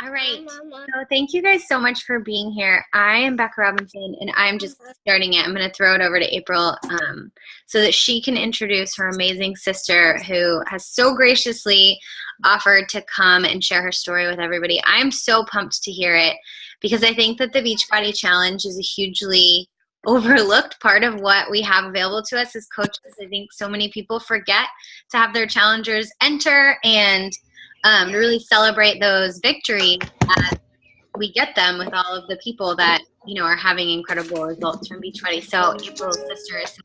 All right. So thank you guys so much for being here. I am Becca Robinson, and I'm just starting it. I'm going to throw it over to April so that she can introduce her amazing sister who has so graciously offered to come and share her story with everybody. I'm so pumped to hear it because I think that the Beachbody Challenge is a hugely overlooked part of what we have available to us as coaches. I think so many people forget to have their challengers enter and to really celebrate those victories as we get them with all of the people that, are having incredible results from Beachbody. So April's sister is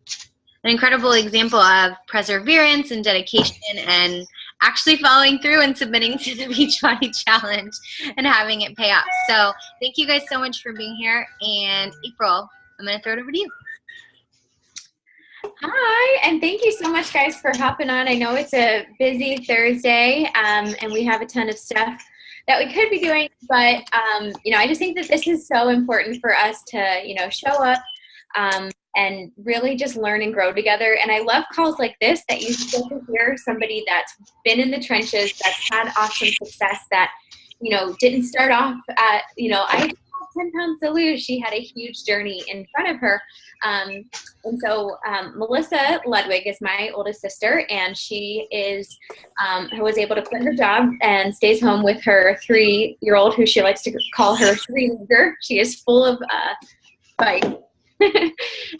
an incredible example of perseverance and dedication and actually following through and submitting to the Beachbody Challenge and having it pay off. So thank you guys so much for being here. And April, I'm going to throw it over to you. Hi, and thank you so much, guys, for hopping on. I know it's a busy Thursday, and we have a ton of stuff that we could be doing, but, I just think that this is so important for us to, show up and really just learn and grow together. And I love calls like this that you get to hear somebody that's been in the trenches, that's had awesome success, that, didn't start off at, I had 10 pounds to lose. She had a huge journey in front of her. And so Melissa Ludwig is my oldest sister, and she is was able to quit her job and stays home with her 3-year-old, who she likes to call her three-leaguer. She is full of fight.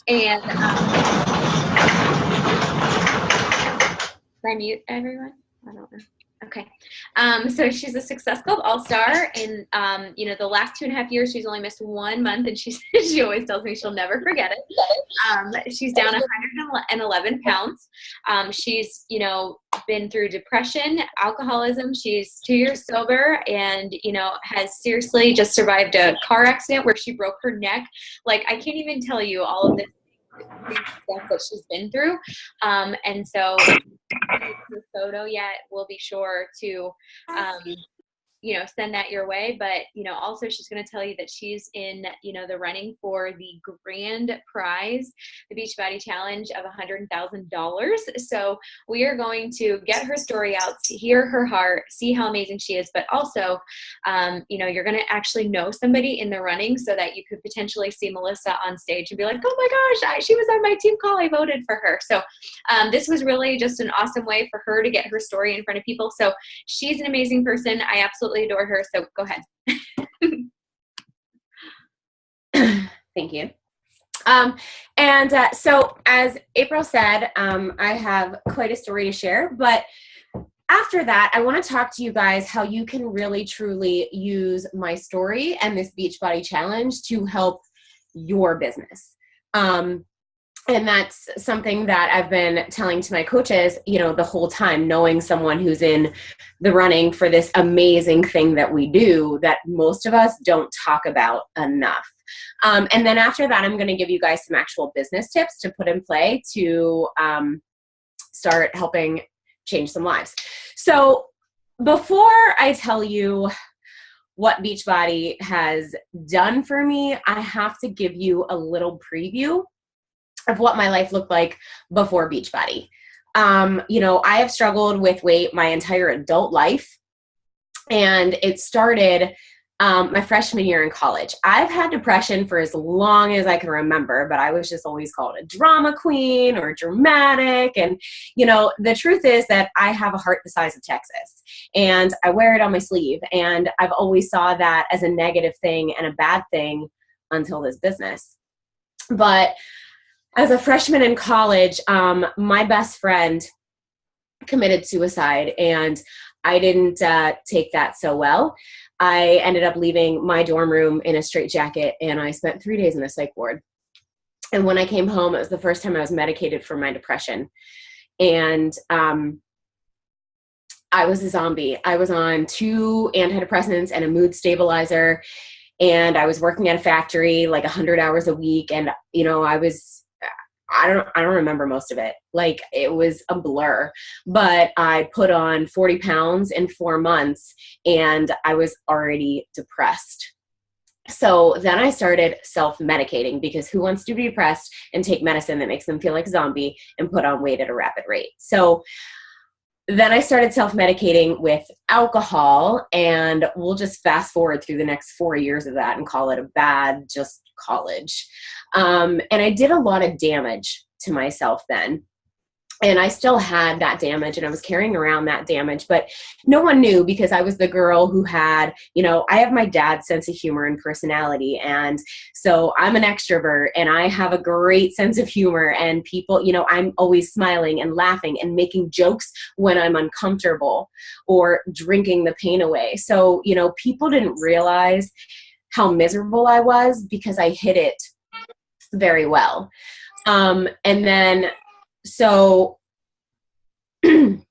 And can I mute everyone? I don't know. Okay. So she's a Success Club All-Star, and the last 2.5 years, she's only missed 1 month, and she always tells me she'll never forget it. She's down 111 pounds. She's, been through depression, alcoholism. She's 2 years sober, and, has seriously just survived a car accident where she broke her neck. Like, I can't even tell you all of this stuff that she's been through. And so the photo yet, we'll be sure to send that your way. But also she's going to tell you that she's in the running for the grand prize, the Beachbody Challenge, of $100,000. So we are going to get her story out, to hear her heart, see how amazing she is, but also you're going to actually know somebody in the running, so that you could potentially see Melissa on stage and be like, oh my gosh, she was on my team call, I voted for her. So this was really just an awesome way for her to get her story in front of people. So she's an amazing person. I absolutely adore her. So go ahead. Thank you. So as April said, I have quite a story to share, but after that, I want to talk to you guys how you can really truly use my story and this Beachbody Challenge to help your business. And that's something that I've been telling to my coaches, the whole time, knowing someone who's in the running for this amazing thing that we do that most of us don't talk about enough. And then after that, I'm going to give you guys some actual business tips to put in play to start helping change some lives. So before I tell you what Beachbody has done for me, I have to give you a little preview of what my life looked like before Beachbody. I have struggled with weight my entire adult life, and it started my freshman year in college. I've had depression for as long as I can remember, but I was just always called a drama queen or dramatic. And, the truth is that I have a heart the size of Texas, and I wear it on my sleeve. And I've always saw that as a negative thing and a bad thing until this business. But as a freshman in college, my best friend committed suicide, and I didn't take that so well. I ended up leaving my dorm room in a straitjacket, and I spent 3 days in a psych ward. And when I came home, it was the first time I was medicated for my depression. And I was a zombie. I was on 2 antidepressants and a mood stabilizer, and I was working at a factory like 100 hours a week. And, I don't remember most of it. Like, it was a blur, but I put on 40 pounds in 4 months, and I was already depressed. So then I started self-medicating, because who wants to be depressed and take medicine that makes them feel like a zombie and put on weight at a rapid rate? So then I started self-medicating with alcohol, and we'll just fast forward through the next 4 years of that and call it a bad, just college. And I did a lot of damage to myself then. And I still had that damage, and I was carrying around that damage, but no one knew because I was the girl who had, I have my dad's sense of humor and personality. And so I'm an extrovert and I have a great sense of humor, and people, I'm always smiling and laughing and making jokes when I'm uncomfortable or drinking the pain away. So, people didn't realize how miserable I was because I hid it very well. And then, so when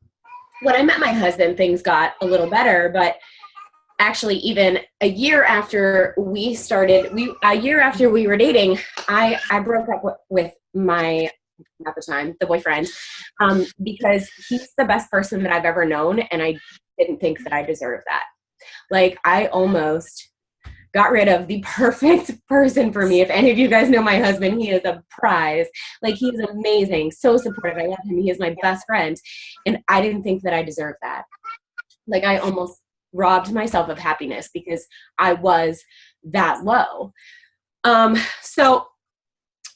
I met my husband, things got a little better, but actually even a year after we were dating, I broke up with my, at the time, the boyfriend, because he's the best person that I've ever known. And I didn't think that I deserved that. Like, I almost got rid of the perfect person for me. If any of you guys know my husband, he is a prize. Like, he's amazing, so supportive. I love him. He is my best friend. And I didn't think that I deserved that. Like, I almost robbed myself of happiness because I was that low. So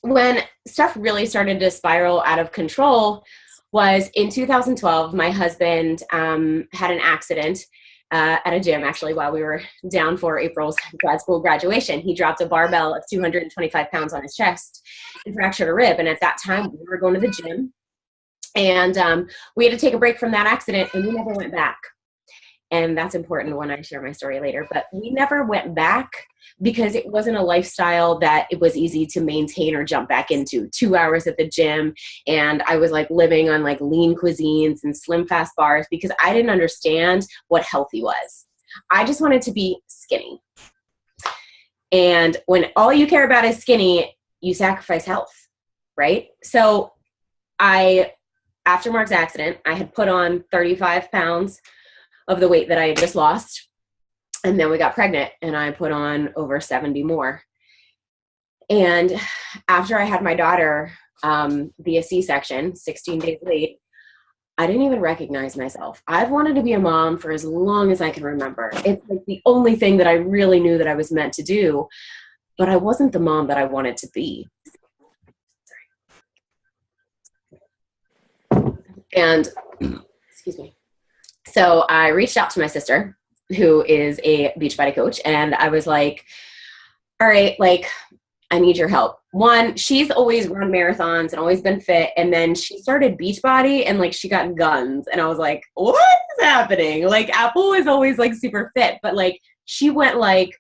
when stuff really started to spiral out of control was in 2012, my husband had an accident at a gym, actually, while we were down for April's grad school graduation. He dropped a barbell of 225 pounds on his chest and fractured a rib. And at that time, we were going to the gym, and we had to take a break from that accident, and we never went back. And that's important when I share my story later. But we never went back because it wasn't a lifestyle that it was easy to maintain or jump back into. 2 hours at the gym, and I was like living on like lean cuisines and slim fast bars because I didn't understand what healthy was. I just wanted to be skinny. And when all you care about is skinny, you sacrifice health, right? So after Mark's accident, I had put on 35 pounds of the weight that I had just lost. And then we got pregnant, and I put on over 70 more. And after I had my daughter via C-section, 16 days late, I didn't even recognize myself. I've wanted to be a mom for as long as I can remember. It's like the only thing that I really knew that I was meant to do, but I wasn't the mom that I wanted to be. And, excuse me. So I reached out to my sister, who is a Beachbody coach, and I was like, all right, like, I need your help. One, she's always run marathons and always been fit, and then she started Beachbody, and like, she got guns, and I was like, what is happening? Like, Apple is always like super fit, but like, she went like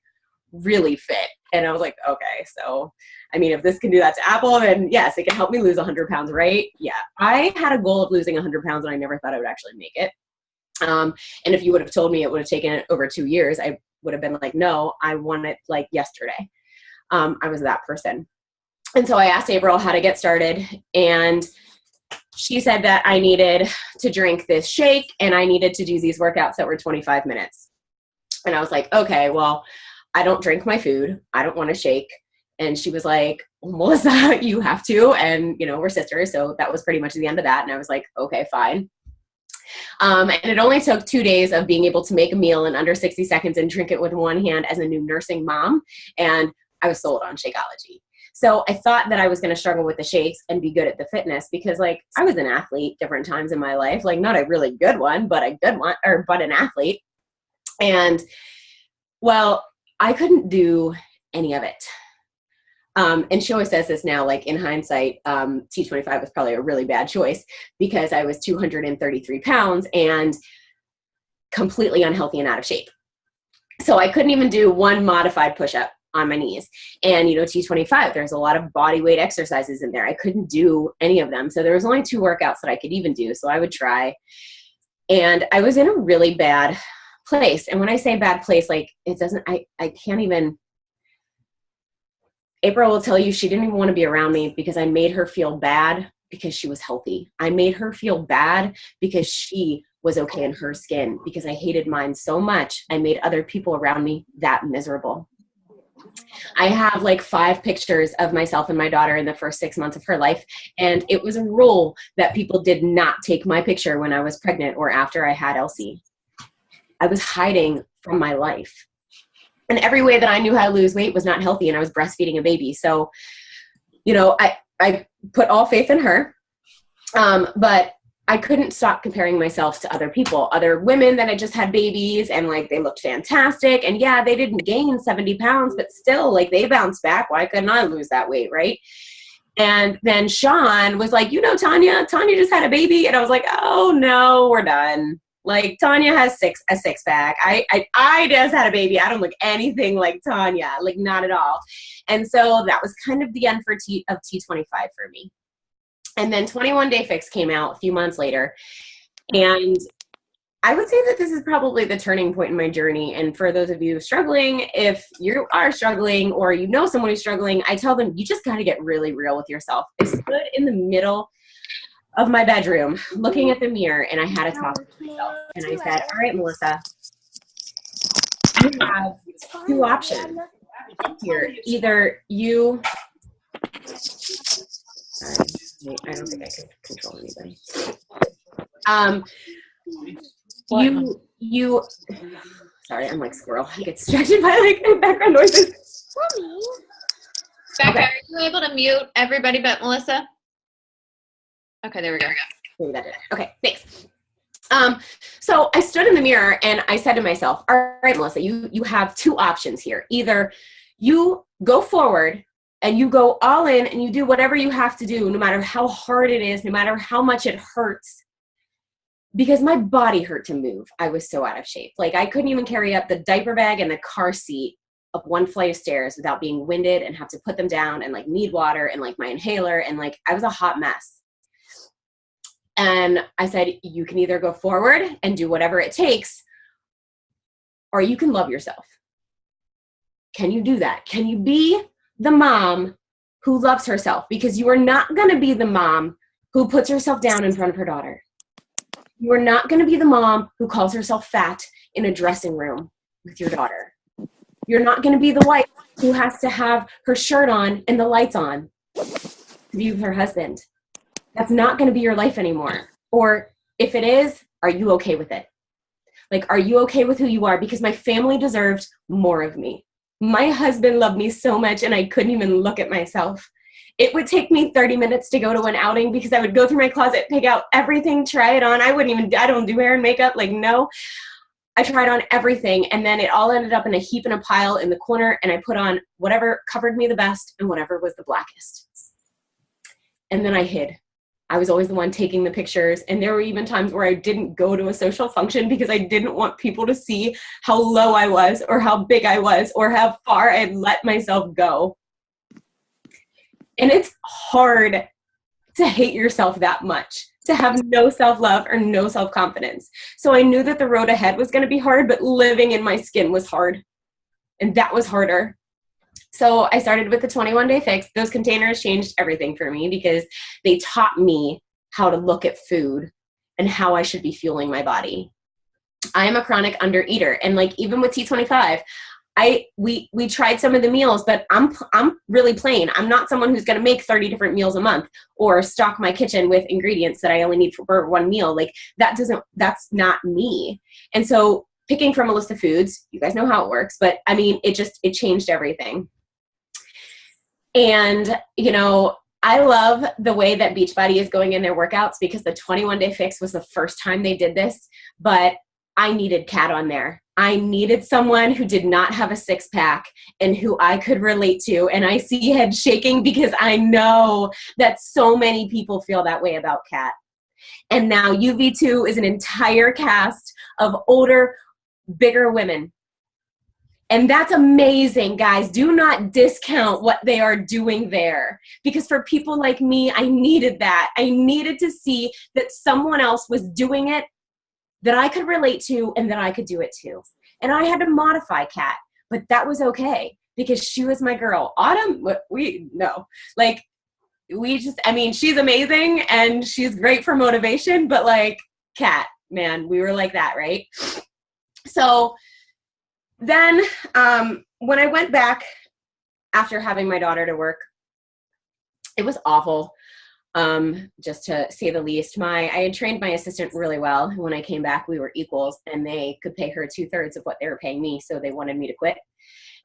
really fit, and I was like, okay, so I mean, if this can do that to Apple, then yes, it can help me lose 100 pounds, right? Yeah, I had a goal of losing 100 pounds, and I never thought I would actually make it. And if you would have told me it would have taken over 2 years, I would have been like, no, I want it like yesterday. I was that person. And so I asked April how to get started, and she said that I needed to drink this shake and I needed to do these workouts that were 25 minutes. And I was like, okay, well, I don't drink my food. I don't want to shake. And she was like, well, Melissa, you have to. And, we're sisters. So that was pretty much the end of that. And I was like, okay, fine. And it only took 2 days of being able to make a meal in under 60 seconds and drink it with one hand as a new nursing mom. And I was sold on Shakeology. So I thought that I was going to struggle with the shakes and be good at the fitness because like I was an athlete different times in my life, like not a really good one, but a good one, but an athlete. And well, I couldn't do any of it. And she always says this now, like in hindsight, T25 was probably a really bad choice because I was 233 pounds and completely unhealthy and out of shape. So I couldn't even do one modified push-up on my knees. And, T25, there's a lot of body weight exercises in there. I couldn't do any of them. So there was only 2 workouts that I could even do. So I would try. And I was in a really bad place. And when I say bad place, like I can't even, April will tell you she didn't even want to be around me because I made her feel bad because she was healthy. I made her feel bad because she was okay in her skin because I hated mine so much. I made other people around me that miserable. I have like 5 pictures of myself and my daughter in the first 6 months of her life. And it was a rule that people did not take my picture when I was pregnant or after I had Elsie. I was hiding from my life. And every way that I knew how to lose weight was not healthy, and I was breastfeeding a baby. So, you know, I put all faith in her. But I couldn't stop comparing myself to other people, other women that had just had babies, and like they looked fantastic. And yeah, they didn't gain 70 pounds, but still like they bounced back. Why couldn't I lose that weight? Right. And then Sean was like, you know, Tanya just had a baby. And I was like, oh no, we're done. Like Tanya has a six pack. I just had a baby. I don't look anything like Tanya, like not at all. And so that was kind of the end of T25 for me. And then 21 Day Fix came out a few months later. And I would say that this is probably the turning point in my journey. And for those of you struggling, if you are struggling or you know someone who's struggling, I tell them, you just got to get really real with yourself. I stood in the middle of my bedroom looking at the mirror, and I had a talk with myself. And I said, all right, Melissa, you have 2 options here. Either you... I don't think I can control anybody. You sorry, I'm like squirrel. I get distracted by like background noises. Becca, okay. Are you able to mute everybody but Melissa? Okay, there we go. Okay, thanks. So I stood in the mirror and I said to myself, all right, Melissa, you have 2 options here. Either you go forward and you go all in and you do whatever you have to do, no matter how hard it is, no matter how much it hurts, because my body hurt to move. I was so out of shape. Like I couldn't even carry up the diaper bag and the car seat up 1 flight of stairs without being winded and have to put them down and like need water and like my inhaler. And like, I was a hot mess. And I said, you can either go forward and do whatever it takes, or you can love yourself. Can you do that? Can you be the mom who loves herself? Because you are not going to be the mom who puts herself down in front of her daughter. You are not going to be the mom who calls herself fat in a dressing room with your daughter. You're not going to be the wife who has to have her shirt on and the lights on to be with her husband. That's not going to be your life anymore. Or if it is, are you okay with it? Like, are you okay with who you are? Because my family deserved more of me. My husband loved me so much and I couldn't even look at myself. It would take me 30 minutes to go to an outing because I would go through my closet, pick out everything, try it on. I don't do hair and makeup. Like, no, I tried on everything. And then it all ended up in a heap and a pile in the corner. And I put on whatever covered me the best and whatever was the blackest. And then I hid. I was always the one taking the pictures. And there were even times where I didn't go to a social function because I didn't want people to see how low I was or how big I was or how far I'd let myself go. And it's hard to hate yourself that much, to have no self-love or no self-confidence. So I knew that the road ahead was going to be hard, but living in my skin was hard. And that was harder. So I started with the 21 Day Fix. Those containers changed everything for me because they taught me how to look at food and how I should be fueling my body. I am a chronic undereater. And like, even with T25, we tried some of the meals, but I'm really plain. I'm not someone who's going to make 30 different meals a month or stock my kitchen with ingredients that I only need for 1 meal. Like that's not me. And so picking from a list of foods, you guys know how it works, but I mean, it changed everything. And, you know, I love the way that Beachbody is going in their workouts because the 21 Day Fix was the first time they did this, but I needed Kat on there. I needed someone who did not have a 6-pack and who I could relate to. And I see head shaking because I know that so many people feel that way about Kat. And now UV2 is an entire cast of older, bigger women. And that's amazing, guys. Do not discount what they are doing there. Because for people like me, I needed that. I needed to see that someone else was doing it that I could relate to and that I could do it too. And I had to modify Kat, but that was okay because she was my girl. Autumn, she's amazing and she's great for motivation, but like Kat, man, we were like that, right? So then when I went back after having my daughter to work, it was awful. Just to say the least. I had trained my assistant really well. When I came back, we were equals, and they could pay her 2/3 of what they were paying me. So they wanted me to quit.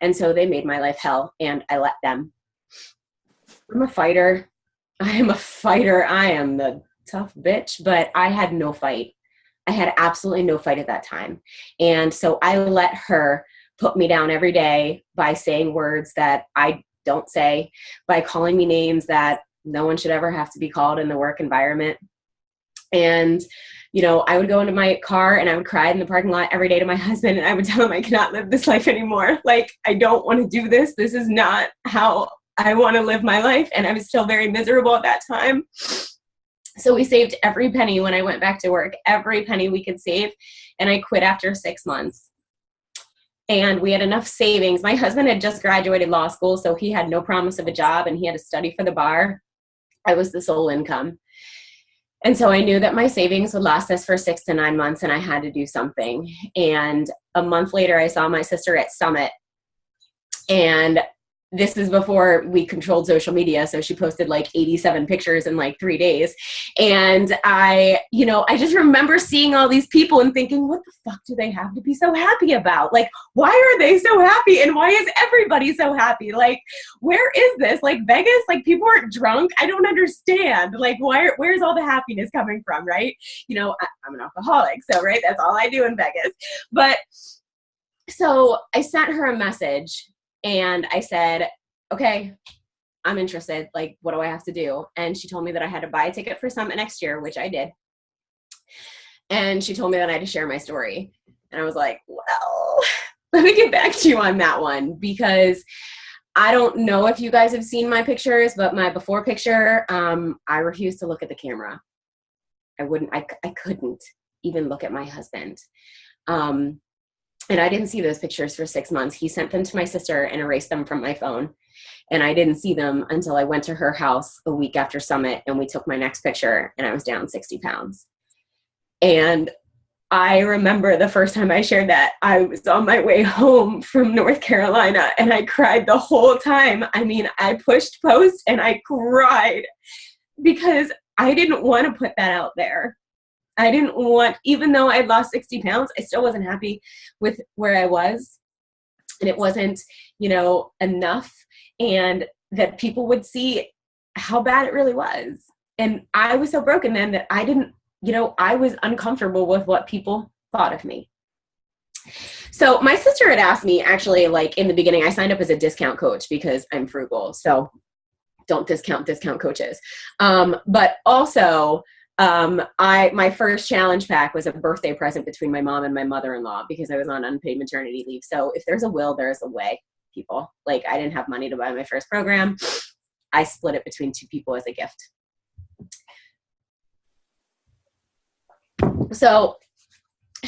And so they made my life hell, and I let them. I'm a fighter. I am a fighter. I am the tough bitch, but I had no fight. I had absolutely no fight at that time. And so I let her put me down every day by saying words that I don't say, by calling me names that no one should ever have to be called in the work environment. And, you know, I would go into my car and I would cry in the parking lot every day to my husband, and I would tell him I cannot live this life anymore. Like, I don't want to do this. This is not how I want to live my life. And I was still very miserable at that time. So we saved every penny when I went back to work, every penny we could save. And I quit after 6 months. And we had enough savings. My husband had just graduated law school, so he had no promise of a job, and he had to study for the bar. I was the sole income. And so I knew that my savings would last us for 6 to 9 months, and I had to do something. And a month later, I saw my sister at Summit. And this is before we controlled social media. So she posted like 87 pictures in like 3 days. And I just remember seeing all these people and thinking, what the fuck do they have to be so happy about? Like, why are they so happy? And why is everybody so happy? Like, where is this? Like Vegas, like people aren't drunk. I don't understand. Like, where's all the happiness coming from? Right. You know, I'm an alcoholic. So, right. That's all I do in Vegas. But so I sent her a message. And I said, okay, I'm interested. Like, what do I have to do? And she told me that I had to buy a ticket for Summit next year, which I did. And she told me that I had to share my story. And I was like, well, let me get back to you on that one, because I don't know if you guys have seen my pictures, but my before picture, I refused to look at the camera. I couldn't even look at my husband. And I didn't see those pictures for 6 months. He sent them to my sister and erased them from my phone. And I didn't see them until I went to her house a week after Summit, and we took my next picture, and I was down 60 pounds. And I remember the first time I shared that, I was on my way home from North Carolina, and I cried the whole time. I mean, I pushed post and I cried because I didn't want to put that out there. I didn't want, even though I lost 60 pounds, I still wasn't happy with where I was. And it wasn't, enough. And that people would see how bad it really was. And I was so broken then that I didn't, I was uncomfortable with what people thought of me. So my sister had asked me, actually, like in the beginning, I signed up as a discount coach because I'm frugal. So don't discount coaches. But also, my first challenge pack was a birthday present between my mom and my mother-in-law because I was on unpaid maternity leave. So if there's a will, there's a way, people. Like, I didn't have money to buy my first program. I split it between 2 people as a gift. So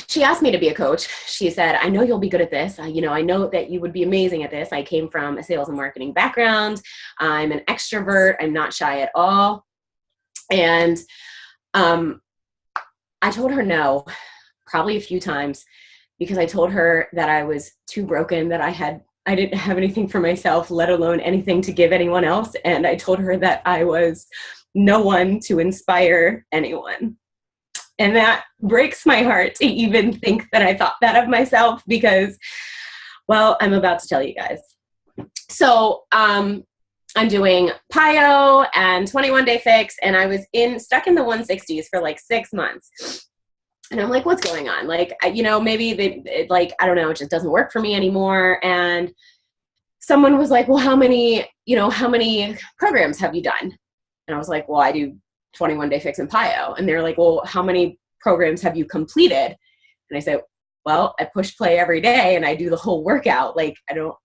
she asked me to be a coach. She said, I know you'll be good at this. I know that you would be amazing at this. I came from a sales and marketing background. I'm an extrovert. I'm not shy at all. And I told her no, probably a few times, because I told her that I was too broken, that I didn't have anything for myself, let alone anything to give anyone else. And I told her that I was no one to inspire anyone. And that breaks my heart to even think that I thought that of myself because, well, I'm about to tell you guys. So, I'm doing PIO and 21-day fix, and I was stuck in the 160s for like 6 months. And I'm like, what's going on? Like, maybe I don't know, it just doesn't work for me anymore. And someone was like, well, how many programs have you done? And I was like, well, I do 21-day fix and PIO. And they're like, well, how many programs have you completed? And I said, well, I push play every day and I do the whole workout. Like,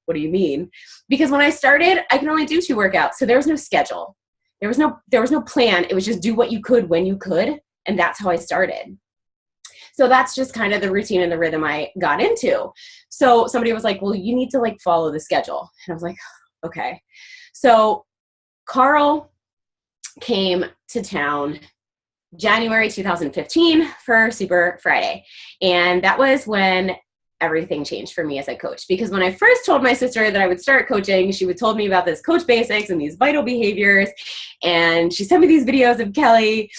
what do you mean? Because when I started, I could only do 2 workouts. So there was no schedule. There was no plan. It was just do what you could when you could. And that's how I started. So that's just kind of the routine and the rhythm I got into. So somebody was like, well, you need to like follow the schedule. And I was like, okay. So Carl came to town January 2015 for Super Friday. And that was when everything changed for me as a coach. Because when I first told my sister that I would start coaching, she would told me about this coach basics and these vital behaviors. And she sent me these videos of Kelly.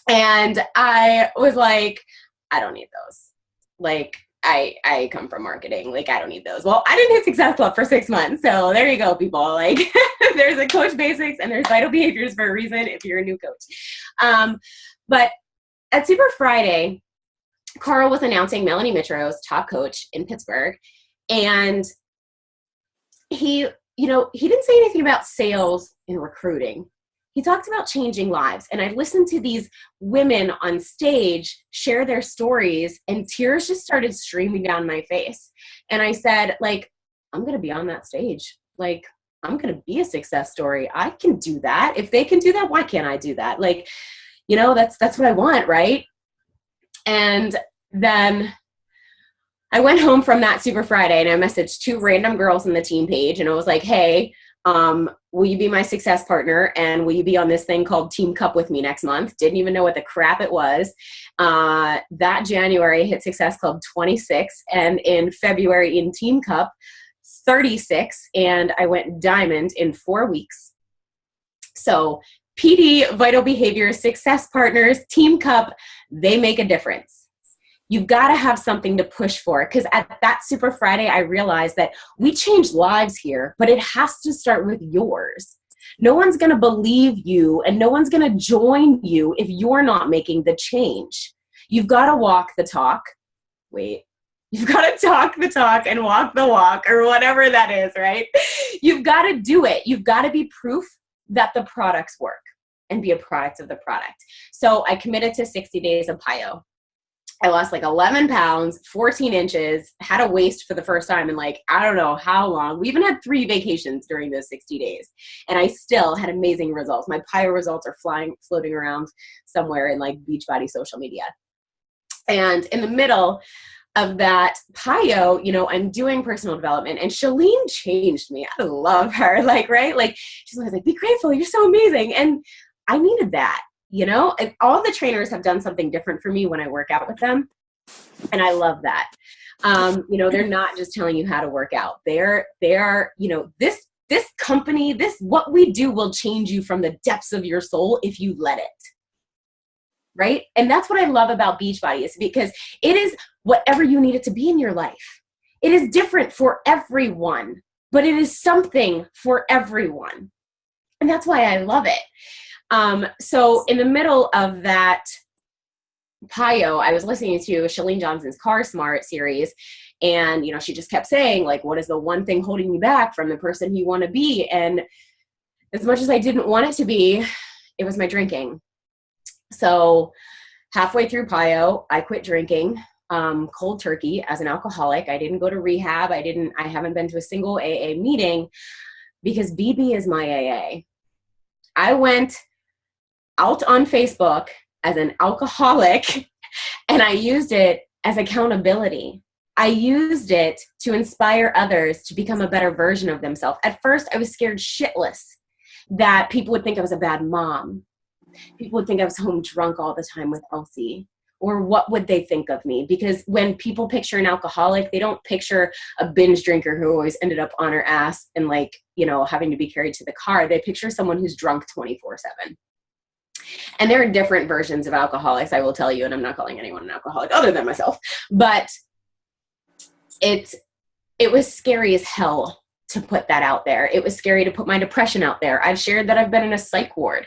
And I was like, I don't need those. Like, I come from marketing. Like, I don't need those. Well, I didn't hit Success Club for 6 months. So there you go, people. Like, there's a coach basics and there's vital behaviors for a reason if you're a new coach. But at Super Friday, Carl was announcing Melanie Mitro's top coach in Pittsburgh. And he didn't say anything about sales and recruiting. He talked about changing lives. And I listened to these women on stage share their stories, and tears just started streaming down my face. And I said, like, I'm going to be on that stage. Like, I'm going to be a success story. I can do that. If they can do that, why can't I do that? Like, that's what I want, right? And then I went home from that Super Friday and I messaged 2 random girls in the team page, and I was like, hey, will you be my success partner? And will you be on this thing called Team Cup with me next month? Didn't even know what the crap it was. That January, I hit Success Club 26, and in February in Team Cup 36, and I went diamond in 4 weeks. So PD, Vital Behaviors, Success Partners, Team Cup, they make a difference. You've got to have something to push for, because at that Super Friday, I realized that we change lives here, but it has to start with yours. No one's going to believe you, and no one's going to join you if you're not making the change. You've got to walk the talk. You've got to talk the talk and walk the walk, or whatever that is, right? You've got to do it. You've got to be proof that the products work and be a product of the product. So I committed to 60 days of PIO. I lost like 11 pounds, 14 inches, had a waist for the first time in like, I don't know how long. We even had 3 vacations during those 60 days. And I still had amazing results. My PIO results are floating around somewhere in like Beachbody social media. And in the middle of that PIO, I'm doing personal development, and Shalene changed me. I love her. Like, right? Like, she's always like, be grateful. You're so amazing. And I needed that. And all the trainers have done something different for me when I work out with them. And I love that. They're not just telling you how to work out. They are, this company, what we do will change you from the depths of your soul if you let it. Right? And that's what I love about Beachbody, is because it is whatever you need it to be in your life. It is different for everyone, but it is something for everyone. And that's why I love it. So in the middle of that PIO, I was listening to Chalene Johnson's Car Smart series, and, she just kept saying, like, what is the one thing holding you back from the person you want to be? And as much as I didn't want it to be, it was my drinking. So halfway through PIO, I quit drinking, cold turkey as an alcoholic. I didn't go to rehab. I haven't been to a single AA meeting, because BB is my AA. I went out on Facebook as an alcoholic, and I used it as accountability. I used it to inspire others to become a better version of themselves. At first, I was scared shitless that people would think I was a bad mom. People would think I was home drunk all the time with Elsie. Or what would they think of me? Because when people picture an alcoholic, they don't picture a binge drinker who always ended up on her ass and having to be carried to the car. They picture someone who's drunk 24/7. And there are different versions of alcoholics, I will tell you, and I'm not calling anyone an alcoholic other than myself. But it was scary as hell to put that out there. It was scary to put my depression out there. I've shared that I've been in a psych ward.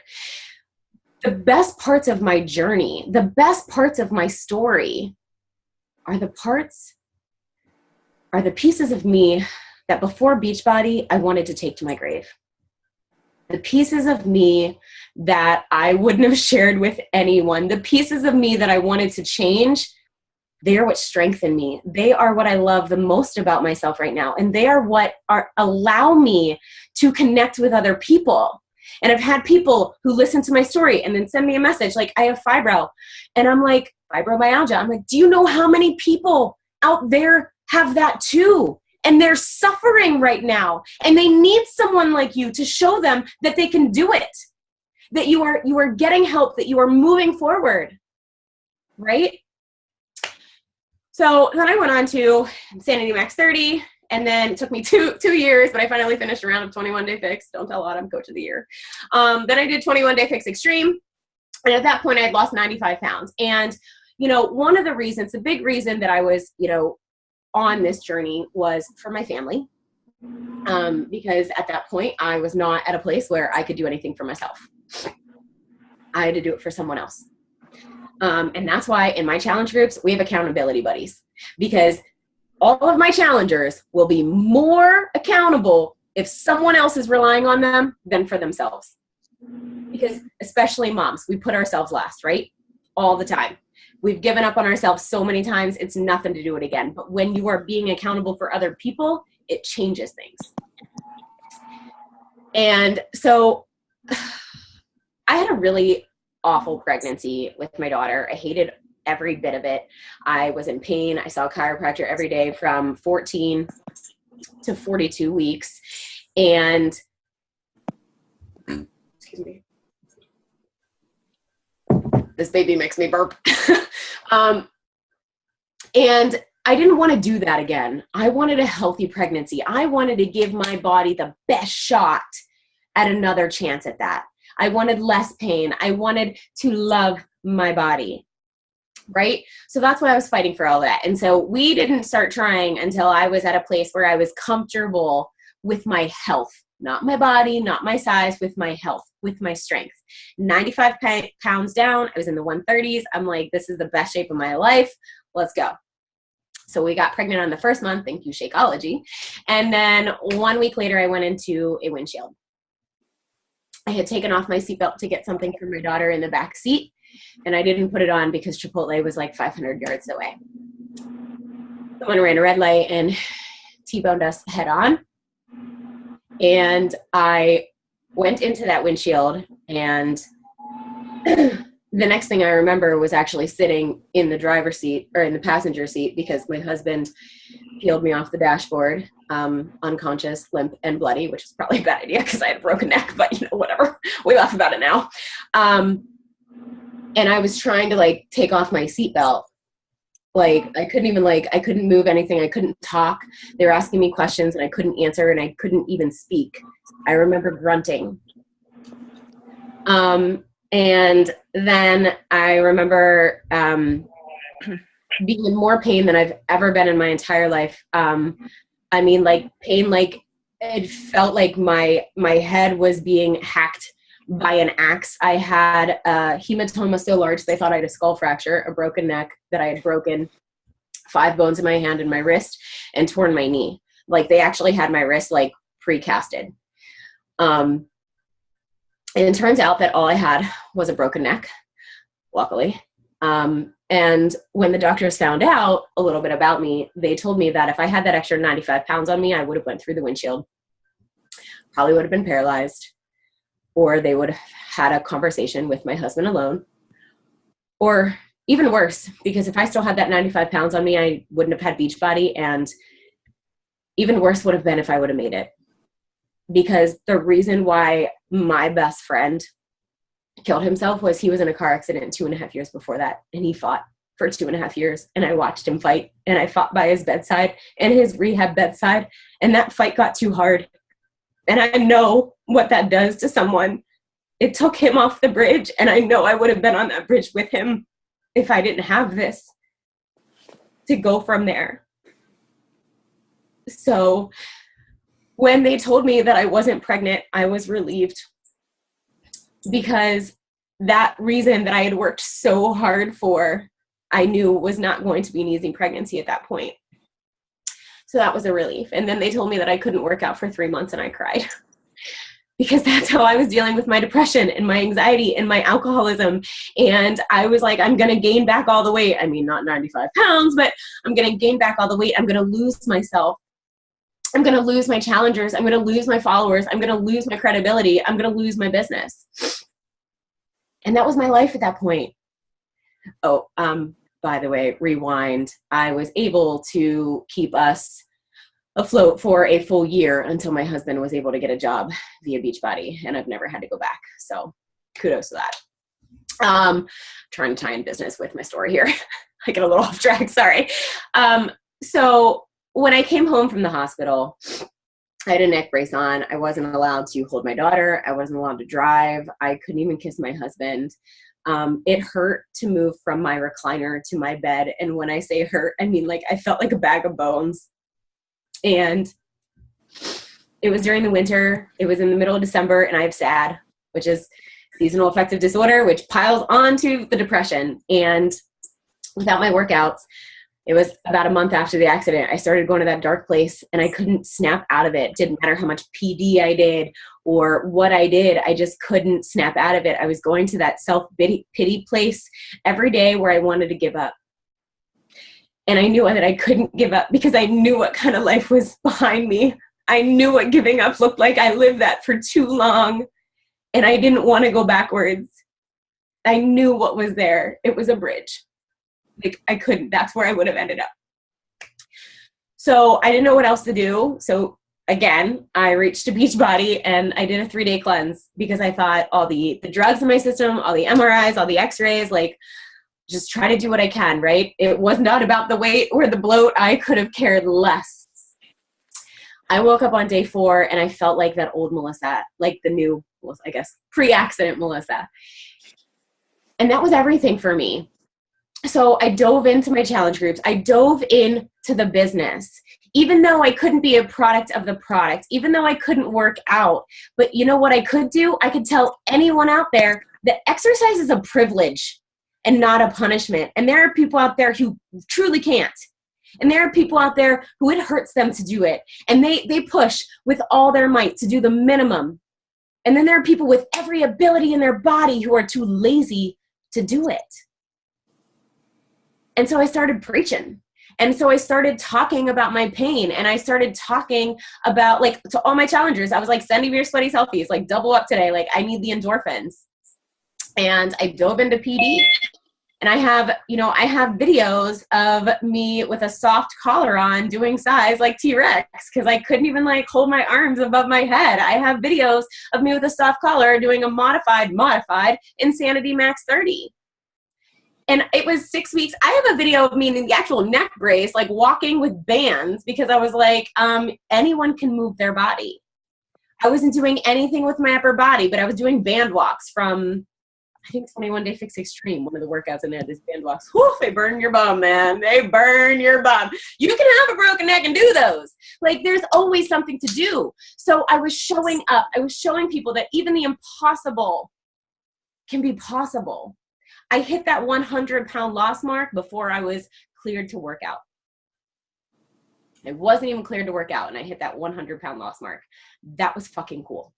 The best parts of my journey, the best parts of my story are the pieces of me that before Beachbody, I wanted to take to my grave. The pieces of me that I wouldn't have shared with anyone, the pieces of me that I wanted to change, they are what strengthen me. They are what I love the most about myself right now. And they are what allow me to connect with other people. And I've had people who listen to my story and then send me a message like, I have fibro. And I'm like, fibromyalgia. I'm like, do you know how many people out there have that too? And they're suffering right now. And they need someone like you to show them that they can do it, that you are getting help, that you are moving forward, right? So then I went on to Insanity Max 30, and then it took me two years, but I finally finished a round of 21 Day Fix. Don't tell Autumn, Coach of the Year. Then I did 21 Day Fix Extreme. And at that point, I had lost 95 pounds. And, one of the reasons, the big reason that I was, on this journey was for my family. Because at that point, I was not at a place where I could do anything for myself. I had to do it for someone else. And that's why in my challenge groups, we have accountability buddies, because all of my challengers will be more accountable if someone else is relying on them than for themselves. Because especially moms, we put ourselves last, right? All the time. We've given up on ourselves so many times, it's nothing to do it again. But when you are being accountable for other people, it changes things. And so I had a really awful pregnancy with my daughter. I hated every bit of it. I was in pain. I saw a chiropractor every day from 14 to 42 weeks. And excuse me, this baby makes me burp. And I didn't want to do that again. I wanted a healthy pregnancy. I wanted to give my body the best shot at another chance at that. I wanted less pain. I wanted to love my body, right? So that's why I was fighting for all that. And so we didn't start trying until I was at a place where I was comfortable with my health, not my body, not my size, with my health, with my strength. 95 pounds down. I was in the 130s. I'm like, this is the best shape of my life. Let's go. So we got pregnant on the first month. Thank you, Shakeology. And then 1 week later, I went into a windshield. I had taken off my seatbelt to get something for my daughter in the back seat, and I didn't put it on because Chipotle was like 500 yards away. Someone ran a red light and T-boned us head on. And I went into that windshield, and the next thing I remember was actually sitting in the driver's seat, or in the passenger seat, because my husband peeled me off the dashboard, unconscious, limp, and bloody, which is probably a bad idea because I had a broken neck, but whatever. We laugh about it now. And I was trying to take off my seatbelt. I couldn't move anything. I couldn't talk. They were asking me questions and I couldn't answer, and I couldn't even speak. I remember grunting. And then I remember being in more pain than I've ever been in my entire life. Pain, it felt like my head was being hacked by an axe. I had a hematoma so large they thought I had a skull fracture, a broken neck that I had broken 5 bones in my hand and my wrist, and torn my knee. They actually had my wrist pre-casted. And it turns out that all I had was a broken neck, luckily. And when the doctors found out a little bit about me, they told me that if I had that extra 95 pounds on me, I would have went through the windshield, probably would have been paralyzed, or they would have had a conversation with my husband alone, or even worse, because if I still had that 95 pounds on me, I wouldn't have had Beachbody, and even worse would have been if I would have made it. Because the reason why my best friend killed himself was he was in a car accident 2.5 years before that, and he fought for 2.5 years, and I watched him fight, and I fought by his bedside and his rehab bedside, and that fight got too hard. And I know what that does to someone. It took him off the bridge, and I know I would have been on that bridge with him if I didn't have this to go from there. So when they told me that I wasn't pregnant, I was relieved, because that reason that I had worked so hard for, I knew was not going to be an easy pregnancy at that point. So that was a relief. And then they told me that I couldn't work out for 3 months, and I cried because that's how I was dealing with my depression and my anxiety and my alcoholism. And I was like, I'm going to gain back all the weight. I mean, not 95 pounds, but I'm going to gain back all the weight. I'm going to lose myself. I'm going to lose my challengers. I'm going to lose my followers. I'm going to lose my credibility. I'm going to lose my business. And that was my life at that point. Oh, by the way, rewind. I was able to keep us afloat for a full year until my husband was able to get a job via Beachbody, and I've never had to go back. So kudos to that. Trying to tie in business with my story here. I get a little off track. Sorry. So when I came home from the hospital, I had a neck brace on. I wasn't allowed to hold my daughter. I wasn't allowed to drive. I couldn't even kiss my husband. It hurt to move from my recliner to my bed. And when I say hurt, I mean, like, I felt like a bag of bones. And it was during the winter. It was in the middle of December, and I have SAD, which is seasonal affective disorder, which piles onto the depression. And without my workouts, it was about a month after the accident, I started going to that dark place, and I couldn't snap out of it. Didn't matter how much PD I did or what I did. I just couldn't snap out of it. I was going to that self-pity place every day where I wanted to give up. And I knew that I couldn't give up because I knew what kind of life was behind me. I knew what giving up looked like. I lived that for too long, and I didn't want to go backwards. I knew what was there. It was a bridge. Like, I couldn't. That's where I would have ended up. So I didn't know what else to do. So again, I reached to Beachbody, and I did a 3-day cleanse because I thought all the drugs in my system, all the MRIs, all the x-rays, like, just try to do what I can, right? It was not about the weight or the bloat. I could have cared less. I woke up on day 4, and I felt like that old Melissa, like the new, I guess, pre-accident Melissa. And that was everything for me. So I dove into my challenge groups. I dove into the business, even though I couldn't be a product of the product, even though I couldn't work out. But you know what I could do? I could tell anyone out there that exercise is a privilege and not a punishment. And there are people out there who truly can't. And there are people out there who it hurts them to do it. And they push with all their might to do the minimum. And then there are people with every ability in their body who are too lazy to do it. And so I started preaching. And so I started talking about my pain, and I started talking about, like, to all my challengers, I was like, send me your sweaty selfies, like, double up today. Like, I need the endorphins. And I dove into PD, and I have videos of me with a soft collar on doing size like T-Rex, because I couldn't even, like, hold my arms above my head. I have videos of me with a soft collar doing a modified Insanity Max 30. And it was 6 weeks. I have a video of me in the actual neck brace, like, walking with bands, because I was like, anyone can move their body. I wasn't doing anything with my upper body, but I was doing band walks from, I think, 21 Day Fix Extreme, one of the workouts in there, these band walks. Whew, they burn your bum, man. They burn your bum. You can have a broken neck and do those. Like, there's always something to do. So I was showing up. I was showing people that even the impossible can be possible. I hit that 100-pound loss mark before I was cleared to work out. I wasn't even cleared to work out, and I hit that 100-pound loss mark. That was fucking cool.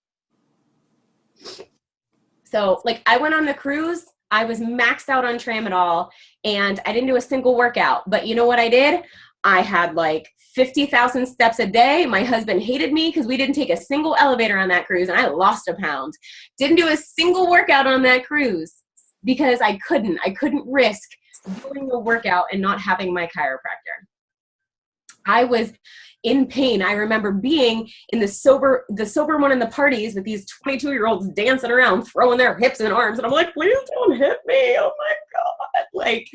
So, like, I went on the cruise. I was maxed out on tramadol, and I didn't do a single workout. But you know what I did? I had, like, 50,000 steps a day. My husband hated me because we didn't take a single elevator on that cruise, and I lost a pound. Didn't do a single workout on that cruise, because I couldn't risk doing a workout and not having my chiropractor. I was in pain. I remember being in the sober one in the parties with these 22-year-olds dancing around, throwing their hips and arms. And I'm like, please don't hit me. Oh my God. Like,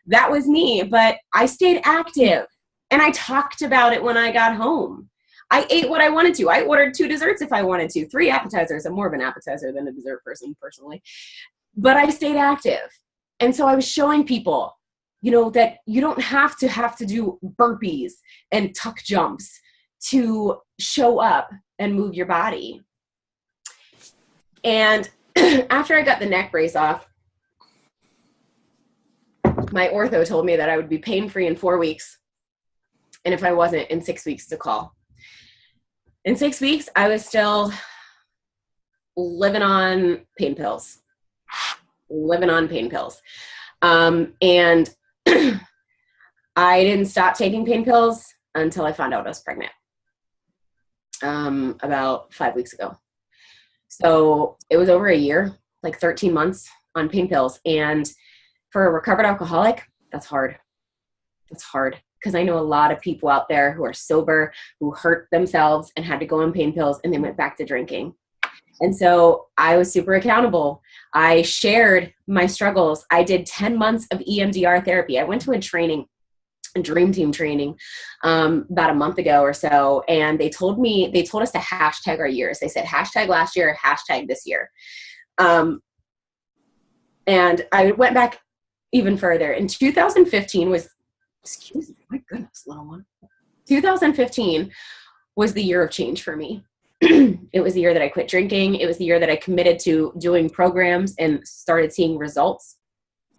that was me. But I stayed active, and I talked about it when I got home. I ate what I wanted to. I ordered 2 desserts if I wanted to, 3 appetizers. I'm more of an appetizer than a dessert person, personally. But I stayed active. And so I was showing people, that you don't have to do burpees and tuck jumps to show up and move your body. And after I got the neck brace off, my ortho told me that I would be pain-free in 4 weeks. And if I wasn't, in 6 weeks to call. In 6 weeks, I was still living on pain pills. And I didn't stop taking pain pills until I found out I was pregnant, about 5 weeks ago. So it was over a year, like 13 months on pain pills. And for a recovered alcoholic, that's hard. That's hard, because I know a lot of people out there who are sober, who hurt themselves and had to go on pain pills, and they went back to drinking. And so I was super accountable. I shared my struggles. I did 10 months of EMDR therapy. I went to a dream team training about a month ago or so. And they told us to hashtag our years. They said hashtag last year, hashtag this year. And I went back even further. In 2015 was, excuse me, my goodness, little one. 2015 was the year of change for me. It was the year that I quit drinking. It was the year that I committed to doing programs and started seeing results.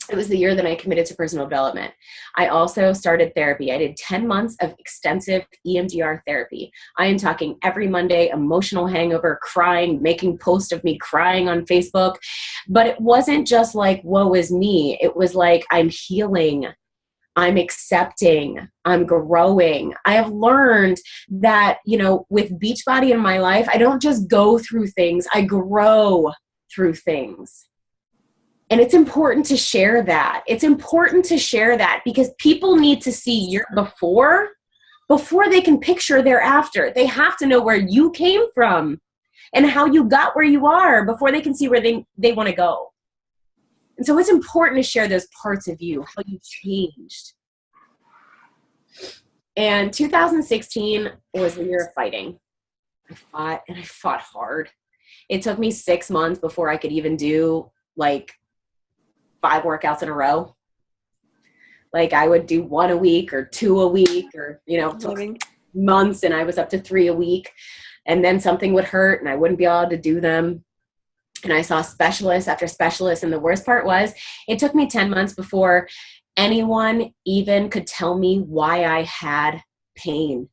It was the year that I committed to personal development. I also started therapy. I did 10 months of extensive EMDR therapy. I am talking every Monday, emotional hangover, crying, making posts of me crying on Facebook. But it wasn't just like, woe is me. It was like, I'm healing. I'm accepting, I'm growing. I have learned that, with Beachbody in my life, I don't just go through things, I grow through things. And it's important to share that. It's important to share that because people need to see your before they can picture their after. They have to know where you came from and how you got where you are before they can see where they want to go. And so it's important to share those parts of you, how you changed. And 2016 was the year of fighting. I fought hard. It took me 6 months before I could even do 5 workouts in a row. I would do 1 a week or 2 a week or, took months, and I was up to 3 a week. And then something would hurt and I wouldn't be able to do them. And I saw specialist after specialist. And the worst part was it took me 10 months before anyone even could tell me why I had pain.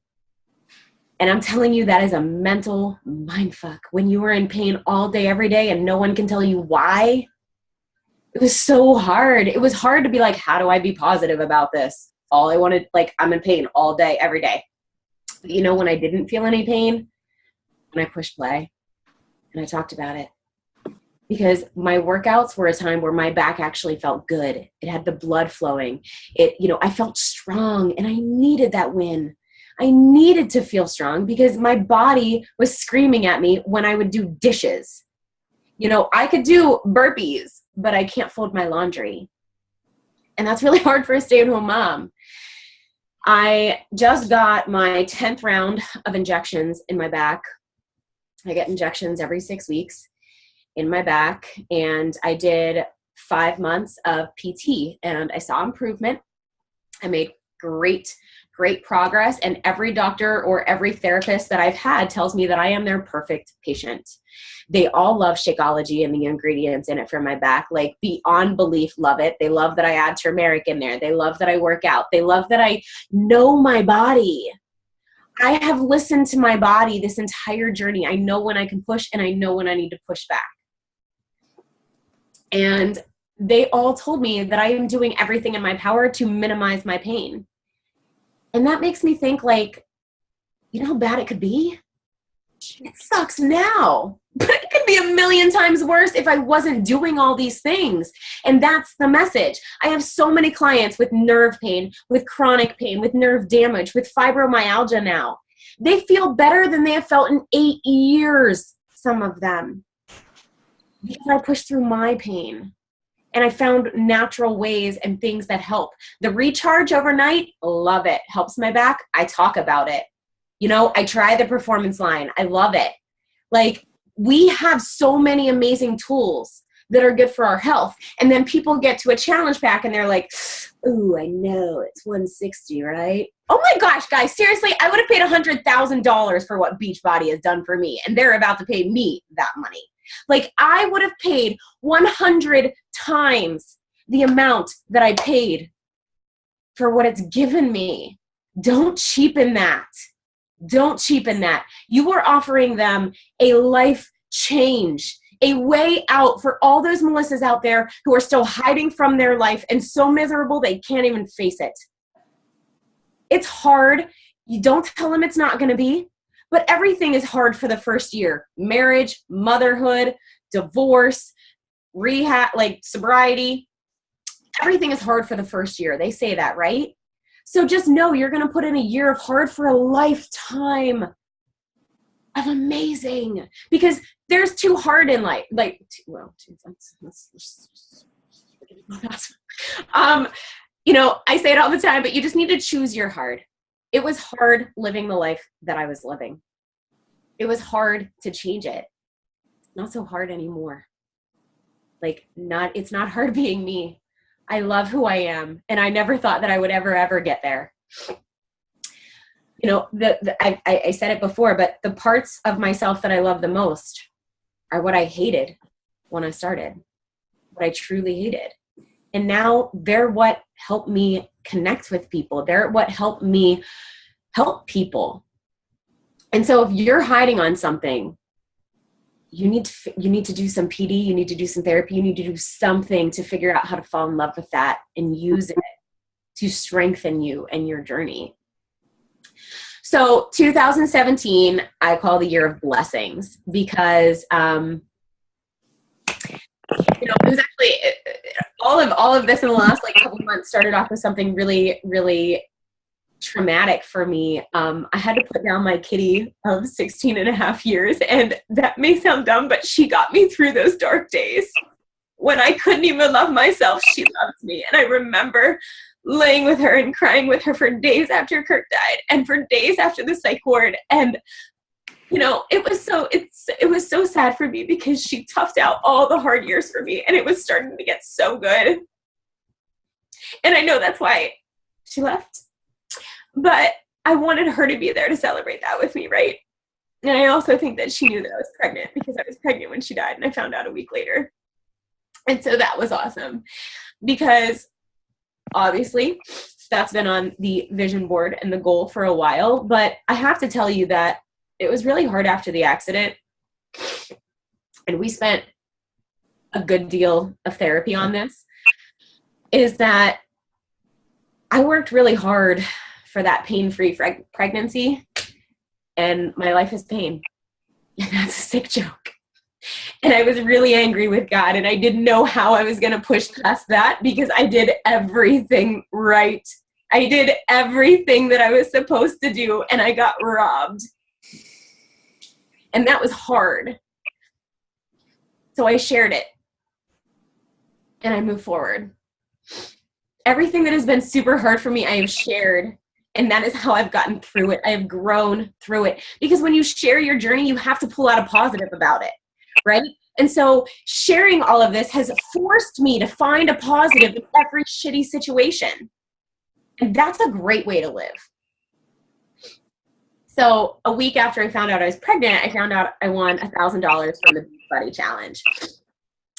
And I'm telling you, that is a mental mindfuck. When you are in pain all day, every day, and no one can tell you why, it was so hard. It was hard to be like, how do I be positive about this? All I wanted, I'm in pain all day, every day. But when I didn't feel any pain, when I pushed play and I talked about it. Because my workouts were a time where my back actually felt good. It had the blood flowing. I felt strong, and I needed that win. I needed to feel strong because my body was screaming at me when I would do dishes. I could do burpees, but I can't fold my laundry. And that's really hard for a stay-at-home mom. I just got my 10th round of injections in my back. I get injections every 6 weeks in my back, and I did 5 months of PT, and I saw improvement. I made great progress, and every doctor or every therapist that I've had tells me that I am their perfect patient. They all love Shakeology and the ingredients in it for my back, beyond belief love it. They love that I add turmeric in there. They love that I work out. They love that I know my body. I have listened to my body this entire journey. I know when I can push, and I know when I need to push back. And they all told me that I am doing everything in my power to minimize my pain. And that makes me think how bad it could be? It sucks now, but it could be a million times worse if I wasn't doing all these things. And that's the message. I have so many clients with nerve pain, with chronic pain, with nerve damage, with fibromyalgia now. They feel better than they have felt in 8 years, some of them. Because I pushed through my pain and I found natural ways and things that help. The recharge overnight, love it. Helps my back. I talk about it. I try the performance line. I love it. We have so many amazing tools that are good for our health. And then people get to a challenge pack and they're like, ooh, I know it's 160, right? Oh my gosh, guys, seriously, I would have paid $100,000 for what Beachbody has done for me. And they're about to pay me that money. I would have paid 100 times the amount that I paid for what it's given me. Don't cheapen that. Don't cheapen that. You are offering them a life change, a way out for all those Melissas out there who are still hiding from their life and so miserable they can't even face it. It's hard. You don't tell them it's not going to be. But everything is hard for the first year. Marriage, motherhood, divorce, rehab, sobriety. Everything is hard for the first year. They say that, right? So just know you're going to put in a year of hard for a lifetime. of amazing, because there's too hard in life. Like, well, you know, I say it all the time, but you just need to choose your hard. It was hard living the life that I was living. It was hard to change it. Not so hard anymore. Like, it's not hard being me. I love who I am. And I never thought that I would ever get there. You know, I said it before, but the parts of myself that I love the most are what I hated when I started, what I truly hated. And now they're what help me connect with people. They're what help me help people. And so if you're hiding on something, you need to do some PD, you need to do some therapy, you need to do something to figure out how to fall in love with that and use it to strengthen you and your journey. So 2017, I call the year of blessings because, you know, it was actually all of this in the last like couple months started off with something really, really traumatic for me. I had to put down my kitty of 16 and a half years. And that may sound dumb, but she got me through those dark days when I couldn't even love myself. She loved me. And I remember laying with her and crying with her for days after Kirk died and for days after the psych ward. And, you know, it was so sad for me because she toughed out all the hard years for me and it was starting to get so good. And I know that's why she left. But I wanted her to be there to celebrate that with me, right? And I also think that she knew that I was pregnant because I was pregnant when she died and I found out a week later. And so that was awesome because obviously that's been on the vision board and the goal for a while. But I have to tell you that it was really hard after the accident. And we spent a good deal of therapy on this, is that I worked really hard for that pain-free pregnancy, and my life is pain. And that's a sick joke. And I was really angry with God, and I didn't know how I was going to push past that because I did everything right. I did everything that I was supposed to do, and I got robbed. And that was hard. So I shared it, and I moved forward. Everything that has been super hard for me, I have shared. And that is how I've gotten through it. I have grown through it. Because when you share your journey, you have to pull out a positive about it, right? And so sharing all of this has forced me to find a positive in every shitty situation. And that's a great way to live. So a week after I found out I was pregnant, I found out I won $1,000 from the Beachbody Challenge.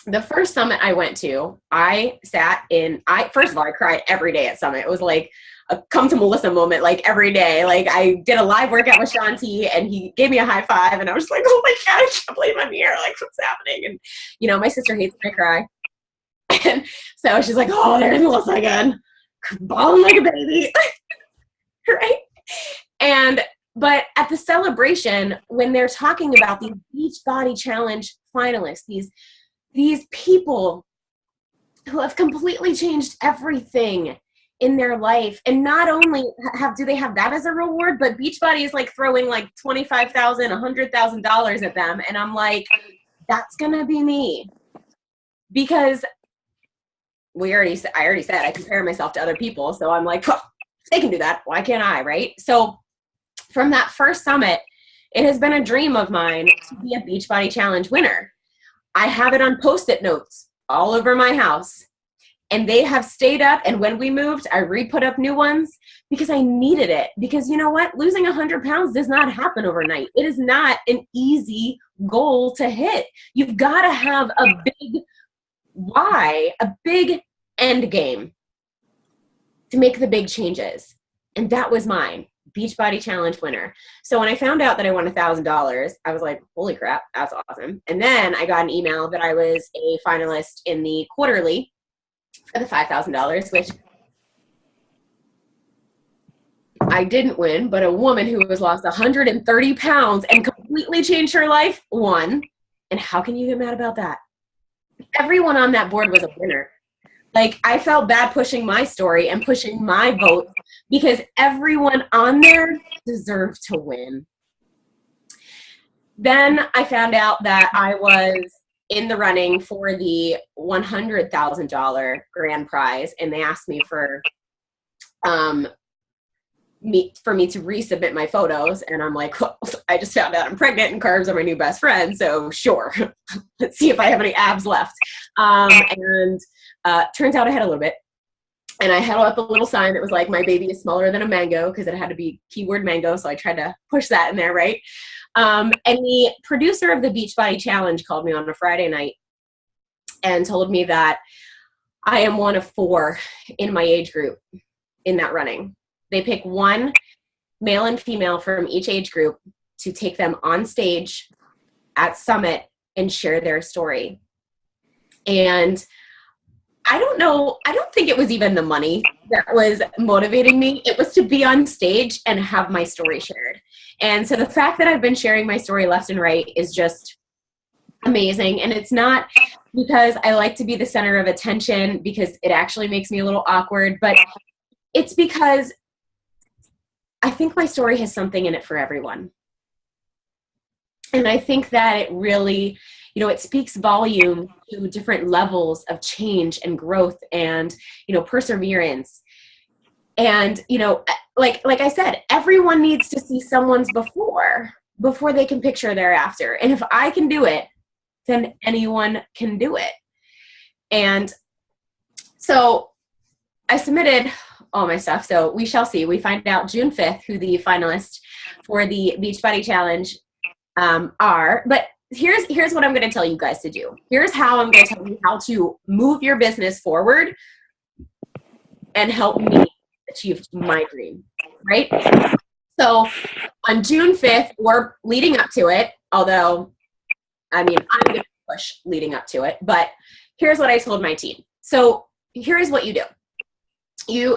The first summit I went to, first of all, I cried every day at Summit. It was like a come to Melissa moment, like every day. Like I did a live workout with Shanti and he gave me a high five and I was like, oh my God, I can't believe I'm here. Like what's happening? And you know, my sister hates when I cry. And so she's like, oh, there's Melissa again, bawling like a baby. Right? But at the celebration, when they're talking about these Beachbody Challenge finalists, these people who have completely changed everything in their life. And not only do they have that as a reward, but Beachbody is like throwing like $25,000, $100,000 at them. And I'm like, that's going to be me. Because I already said I compare myself to other people. So I'm like, oh, they can do that. Why can't I? Right? So from that first summit, it has been a dream of mine to be a Beachbody Challenge winner. I have it on Post-it notes all over my house. And they have stayed up. And when we moved, I re-put up new ones because I needed it. Because you know what? Losing 100 pounds does not happen overnight. It is not an easy goal to hit. You've got to have a big why, a big end game to make the big changes. And that was mine. Beachbody Challenge winner. So when I found out that I won $1,000, I was like, holy crap, that's awesome. And then I got an email that I was a finalist in the quarterly for the $5,000, which I didn't win, but a woman who has lost 130 pounds and completely changed her life won. And how can you get mad about that? Everyone on that board was a winner. Like, I felt bad pushing my story and pushing my vote because everyone on there deserved to win. Then I found out that I was in the running for the $100,000 grand prize, and they asked me for me to resubmit my photos, and I'm like, oh, I just found out I'm pregnant and carbs are my new best friend, so sure. Let's see if I have any abs left. Turns out I had a little bit. And I held up a little sign that was like, my baby is smaller than a mango, because it had to be keyword mango. So I tried to push that in there, right? And the producer of the Beachbody Challenge called me on a Friday night and told me that I am one of 4 in my age group in that running. They pick 1 male and female from each age group to take them on stage at Summit and share their story. And I don't think it was even the money that was motivating me. It was to be on stage and have my story shared. And so the fact that I've been sharing my story left and right is just amazing. And it's not because I like to be the center of attention, because it actually makes me a little awkward, but it's because I think my story has something in it for everyone. And I think that it really, it speaks volume to different levels of change and growth and, perseverance. And, like I said, everyone needs to see someone's before they can picture their after. And if I can do it, then anyone can do it. And so I submitted all my stuff. So we shall see. We find out June 5th who the finalists for the Beachbody Challenge are. But here's what I'm going to tell you guys to do. Here's how I'm going to tell you how to move your business forward and help me achieve my dream, right? So on June 5th, we're leading up to it, although, I'm going to push leading up to it, but here's what I told my team. So here's what you do.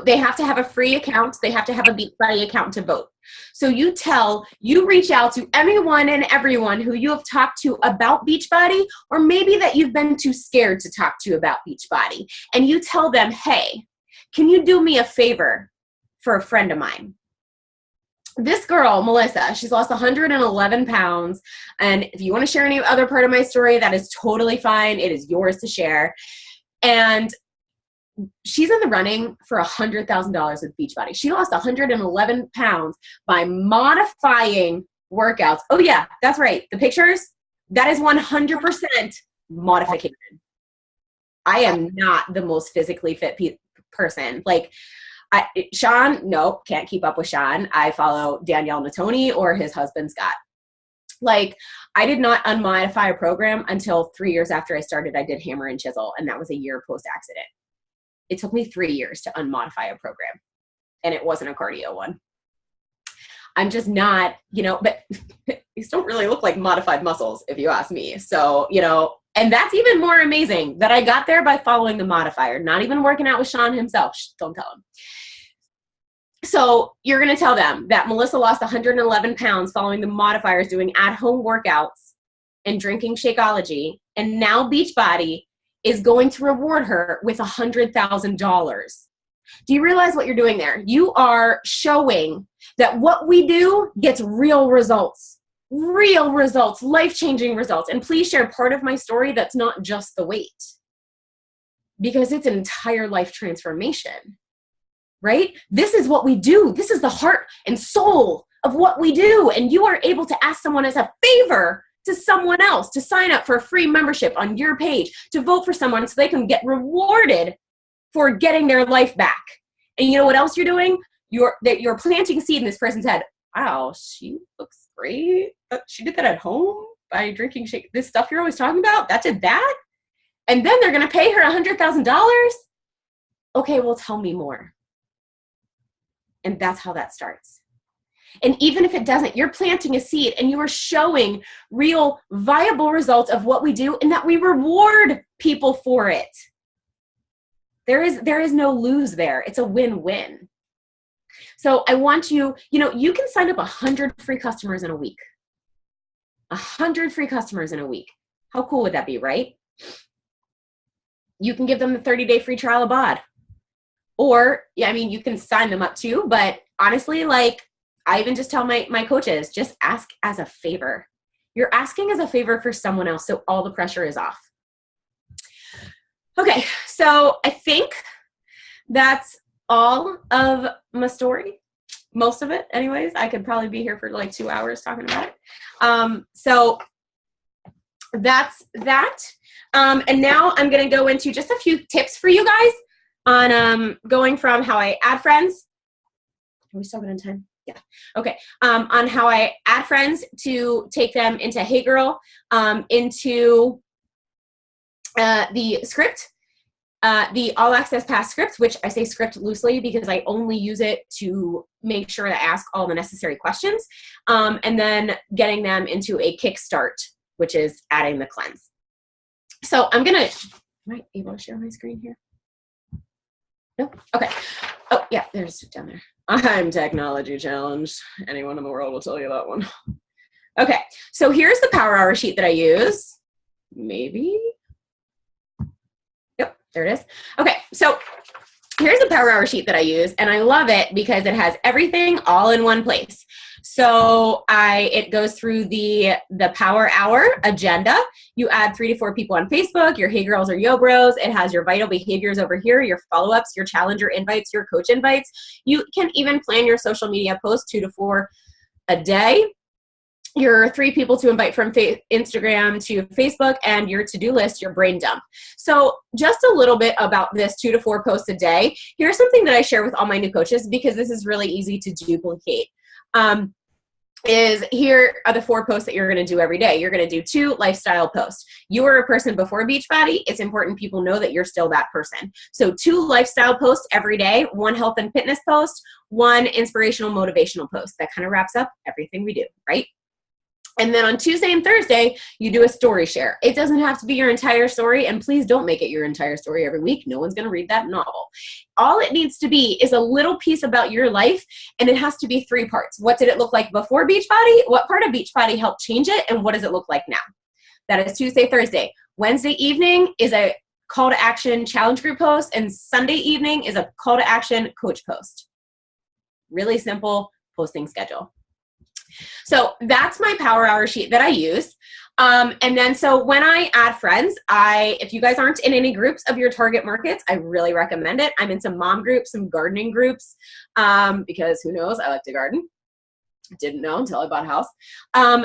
They have to have a free account. They have to have a Beachbody account to vote. So you reach out to anyone and everyone who you have talked to about Beachbody, or maybe that you've been too scared to talk to about Beachbody. And you tell them, hey, can you do me a favor for a friend of mine? This girl, Melissa, she's lost 111 pounds. And if you want to share any other part of my story, that is totally fine. It is yours to share. And she's in the running for $100,000 with Beachbody. She lost 111 pounds by modifying workouts. Oh yeah, that's right. The pictures, that is 100% modification. I am not the most physically fit person. Like Sean, no, can't keep up with Sean. I follow Danielle Natoni or his husband, Scott. Like, I did not unmodify a program until 3 years after I started. I did hammer and chisel, and that was a year post-accident. It took me 3 years to unmodify a program, and it wasn't a cardio one. I'm just not, but these don't really look like modified muscles, if you ask me. So, and that's even more amazing that I got there by following the modifier, not even working out with Sean himself. Don't tell him. So you're going to tell them that Melissa lost 111 pounds following the modifiers, doing at-home workouts and drinking Shakeology. And now Beachbody is going to reward her with $100,000. Do you realize what you're doing there? You are showing that what we do gets real results, life-changing results. And please share part of my story that's not just the weight, because it's an entire life transformation, right? This is what we do. This is the heart and soul of what we do. And you are able to ask someone as a favor to someone else to sign up for a free membership on your page, to vote for someone so they can get rewarded for getting their life back. And you know what else you're doing? You're planting seed in this person's head. Wow, she looks great. She did that at home by drinking this stuff you're always talking about. That did that? And then they're going to pay her $100,000? Okay, well, tell me more. And that's how that starts. And even if it doesn't, you're planting a seed and you are showing real viable results of what we do, and that we reward people for it. There is no lose there. It's a win-win. So I want you can sign up 100 free customers in a week. 100 free customers in a week. How cool would that be, right? You can give them the 30-day free trial of BOD. Or, you can sign them up too, but honestly, I even just tell my coaches, just ask as a favor. You're asking as a favor for someone else, so all the pressure is off. Okay, so I think that's all of my story. Most of it, anyways. I could probably be here for like 2 hours talking about it. So that's that. And now I'm going to go into just a few tips for you guys on going from how I add friends. Are we still good in time? Yeah. Okay. On how I add friends to take them into Hey Girl, into the script, the All Access Pass script, which I say script loosely because I only use it to make sure to ask all the necessary questions, and then getting them into a kickstart, which is adding the cleanse. So am I able to share my screen here? No? Okay. Oh, yeah, there's down there. I'm technology challenged. Anyone in the world will tell you that one. Okay, so here's the Power Hour sheet that I use. Maybe. Yep, there it is. Okay, so here's the Power Hour sheet that I use, and I love it because it has everything all in one place. So it goes through the Power Hour agenda. You add 3 to 4 people on Facebook, your Hey Girls or Yo Bros. It has your vital behaviors over here, your follow-ups, your challenger invites, your coach invites. You can even plan your social media posts 2 to 4 a day. Your 3 people to invite from Instagram to Facebook, and your to-do list, your brain dump. So just a little bit about this 2 to 4 posts a day. Here's something that I share with all my new coaches because this is really easy to duplicate. Is here are the 4 posts that you're going to do every day. You're going to do 2 lifestyle posts. You were a person before Beachbody. It's important people know that you're still that person. So 2 lifestyle posts every day, 1 health and fitness post, 1 inspirational motivational post. That kind of wraps up everything we do, right? And then on Tuesday and Thursday, you do a story share. It doesn't have to be your entire story, and please don't make it your entire story every week. No one's going to read that novel. All it needs to be is a little piece about your life, and it has to be 3 parts. What did it look like before Beachbody? What part of Beachbody helped change it? And what does it look like now? That is Tuesday, Thursday. Wednesday evening is a call to action challenge group post, and Sunday evening is a call to action coach post. Really simple posting schedule. So that's my Power Hour sheet that I use. And then so when I add friends, if you guys aren't in any groups of your target markets, I really recommend it. I'm in some mom groups, some gardening groups, because who knows, I like to garden. Didn't know until I bought a house.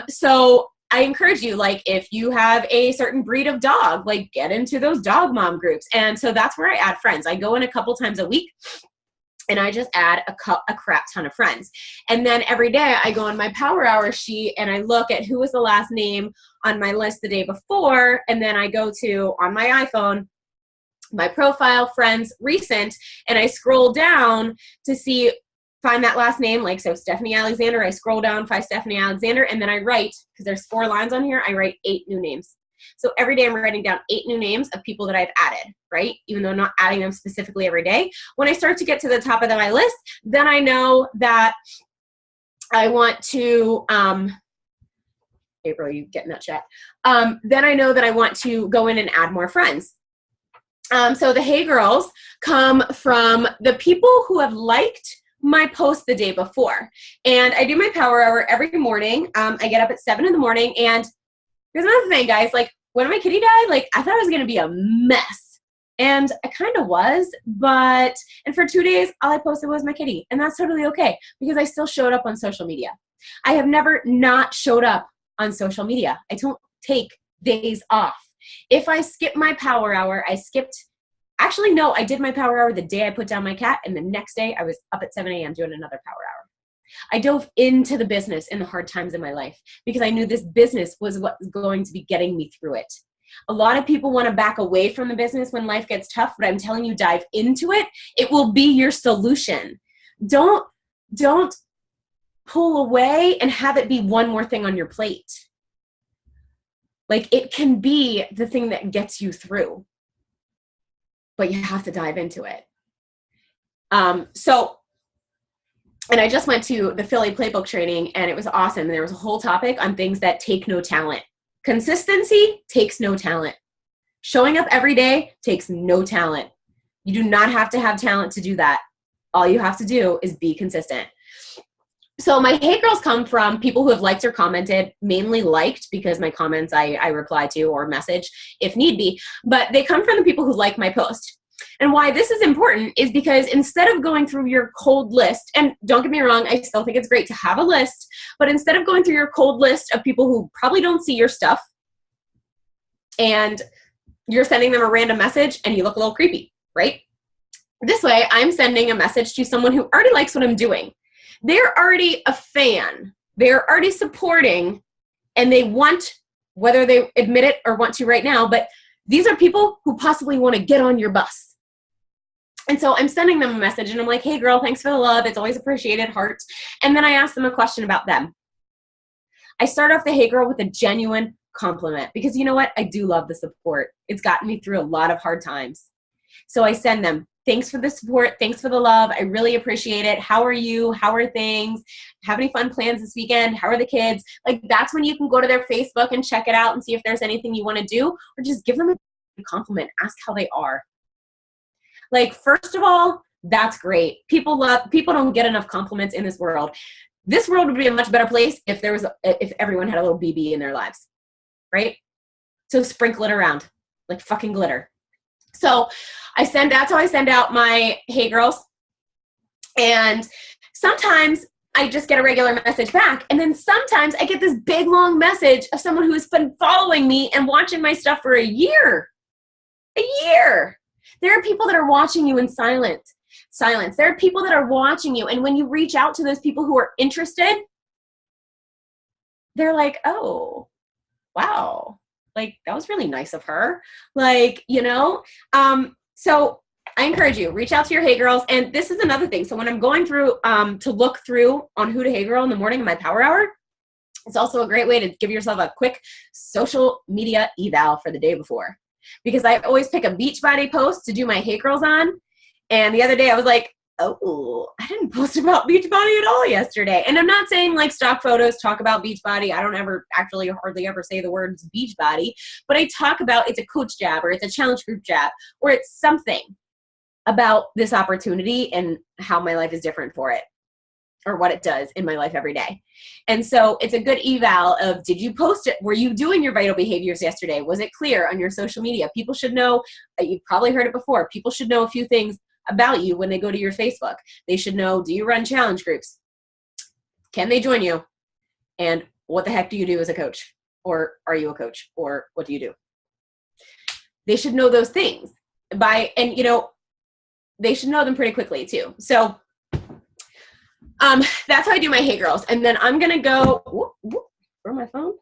So I encourage you, like if you have a certain breed of dog, like get into those dog mom groups. And so that's where I add friends. I go in a couple times a week, and I just add a crap ton of friends. And then every day I go on my Power Hour sheet and I look at who was the last name on my list the day before. And then I go to, on my iPhone, my profile, friends, recent, and I scroll down to find that last name. Like, so Stephanie Alexander, I scroll down, find Stephanie Alexander, and then I write, because there's 4 lines on here, I write 8 new names. So every day I'm writing down 8 new names of people that I've added, right? Even though I'm not adding them specifically every day. When I start to get to the top of my list, then I know that I want to, April, you get in that chat. Then I know that I want to go in and add more friends. So the Hey Girls come from the people who have liked my post the day before. And I do my Power Hour every morning. I get up at 7 in the morning, and here's another thing, guys. Like, when my kitty died, like, I thought it was going to be a mess. And I kind of was, and for 2 days, all I posted was my kitty. And that's totally okay, because I still showed up on social media. I have never not showed up on social media. I don't take days off. If I skip my Power Hour, actually, no, I did my Power Hour the day I put down my cat, and the next day I was up at 7 a.m. doing another Power Hour. I dove into the business in the hard times in my life because I knew this business was what was going to be getting me through it. A lot of people want to back away from the business when life gets tough, but I'm telling you, dive into it. It will be your solution. Don't pull away and have it be one more thing on your plate. Like, it can be the thing that gets you through, but you have to dive into it. And I just went to the Philly Playbook training, and it was awesome. And there was a whole topic on things that take no talent. Consistency takes no talent. Showing up every day takes no talent. You do not have to have talent to do that. All you have to do is be consistent. So my hate girls come from people who have liked or commented, mainly liked, because my comments I reply to or message if need be, but they come from the people who like my post. And why this is important is because instead of going through your cold list, and don't get me wrong, I still think it's great to have a list, but instead of going through your cold list of people who probably don't see your stuff and you're sending them a random message and you look a little creepy, right? This way, I'm sending a message to someone who already likes what I'm doing. They're already a fan. They're already supporting, and they want, whether they admit it or want to right now, but these are people who possibly want to get on your bus. And so I'm sending them a message and I'm like, hey girl, thanks for the love. It's always appreciated, heart. And then I ask them a question about them. I start off the hey girl with a genuine compliment because you know what? I do love the support. It's gotten me through a lot of hard times. So I send them, thanks for the support. Thanks for the love. I really appreciate it. How are you? How are things? Have any fun plans this weekend? How are the kids? Like that's when you can go to their Facebook and check it out and see if there's anything you want to do, or just give them a compliment. Ask how they are. Like, first of all, that's great. People don't get enough compliments in this world. This world would be a much better place if everyone had a little BB in their lives, right? So sprinkle it around like fucking glitter. So that's how I send out my hey girls. And sometimes I just get a regular message back. And then sometimes I get this big long message of someone who has been following me and watching my stuff for a year. A year. There are people that are watching you in silence. There are people that are watching you. And when you reach out to those people who are interested, they're like, oh, wow. Like, that was really nice of her. Like, you know, so I encourage you, reach out to your hey girls. And this is another thing. So when I'm going through to look through on who to hey girl in the morning in my power hour, it's also a great way to give yourself a quick social media eval for the day before. Because I always pick a Beachbody post to do my hey girls on. And the other day I was like, oh, I didn't post about Beachbody at all yesterday. And I'm not saying like stock photos talk about Beachbody. I don't ever actually hardly ever say the words Beachbody, but I talk about it's a coach jab or it's a challenge group jab or it's something about this opportunity and how my life is different for it or what it does in my life every day. And so it's a good eval of, did you post it? Were you doing your vital behaviors yesterday? Was it clear on your social media? People should know, you've probably heard it before, people should know a few things about you when they go to your Facebook. They should know, do you run challenge groups? Can they join you? And what the heck do you do as a coach? Or are you a coach? Or what do you do? They should know those things and you know, they should know them pretty quickly too. So that's how I do my hey girls. And then I'm going to go, where's my phone?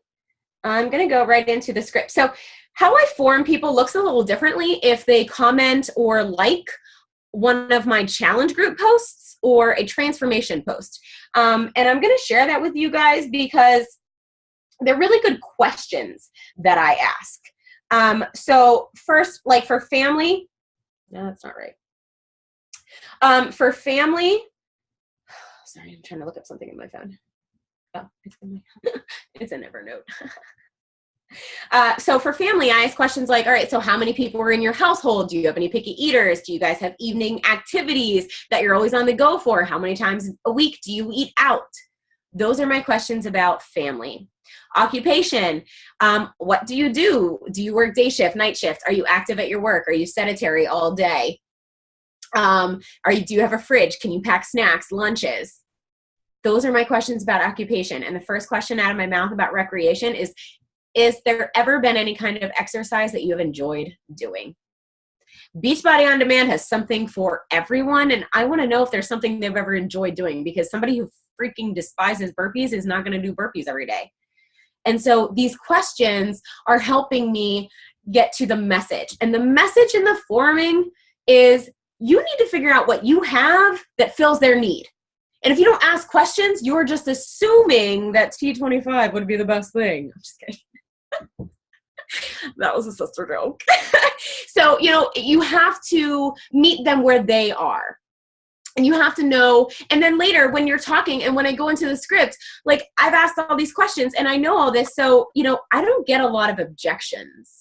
I'm going to go right into the script. So how I form people looks a little differently if they comment or like one of my challenge group posts or a transformation post. And I'm going to share that with you guys because they're really good questions that I ask. So first, like for family, no, that's not right. For family, sorry, I'm trying to look up something in my phone. Oh, it's in Evernote. So for family, I ask questions like, all right, so how many people are in your household? Do you have any picky eaters? Do you guys have evening activities that you're always on the go for? How many times a week do you eat out? Those are my questions about family. Occupation, what do you do? Do you work day shift, night shift? Are you active at your work? Are you sedentary all day? Do you have a fridge? Can you pack snacks, lunches? Those are my questions about occupation. And the first question out of my mouth about recreation is there ever been any kind of exercise that you have enjoyed doing? Beachbody On Demand has something for everyone. And I want to know if there's something they've ever enjoyed doing, because somebody who freaking despises burpees is not going to do burpees every day. And so these questions are helping me get to the message. And the message in the forming is, you need to figure out what you have that fills their need. And if you don't ask questions, you're just assuming that T25 would be the best thing. I'm just kidding. That was a sister joke. So, you know, you have to meet them where they are. And you have to know, and then later when you're talking and when I go into the script, like I've asked all these questions and I know all this. So, you know, I don't get a lot of objections.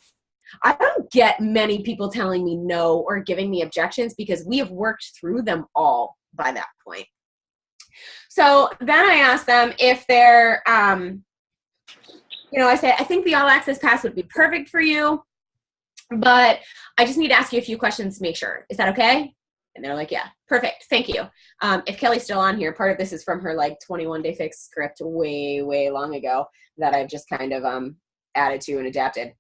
I don't get many people telling me no or giving me objections because we have worked through them all by that point. So then I asked them if they're, I said, I think the all access pass would be perfect for you, but I just need to ask you a few questions to make sure. Is that okay? And they're like, yeah, perfect. Thank you. If Kelly's still on here, part of this is from her like 21-day fix script way, way long ago that I've just kind of added to and adapted.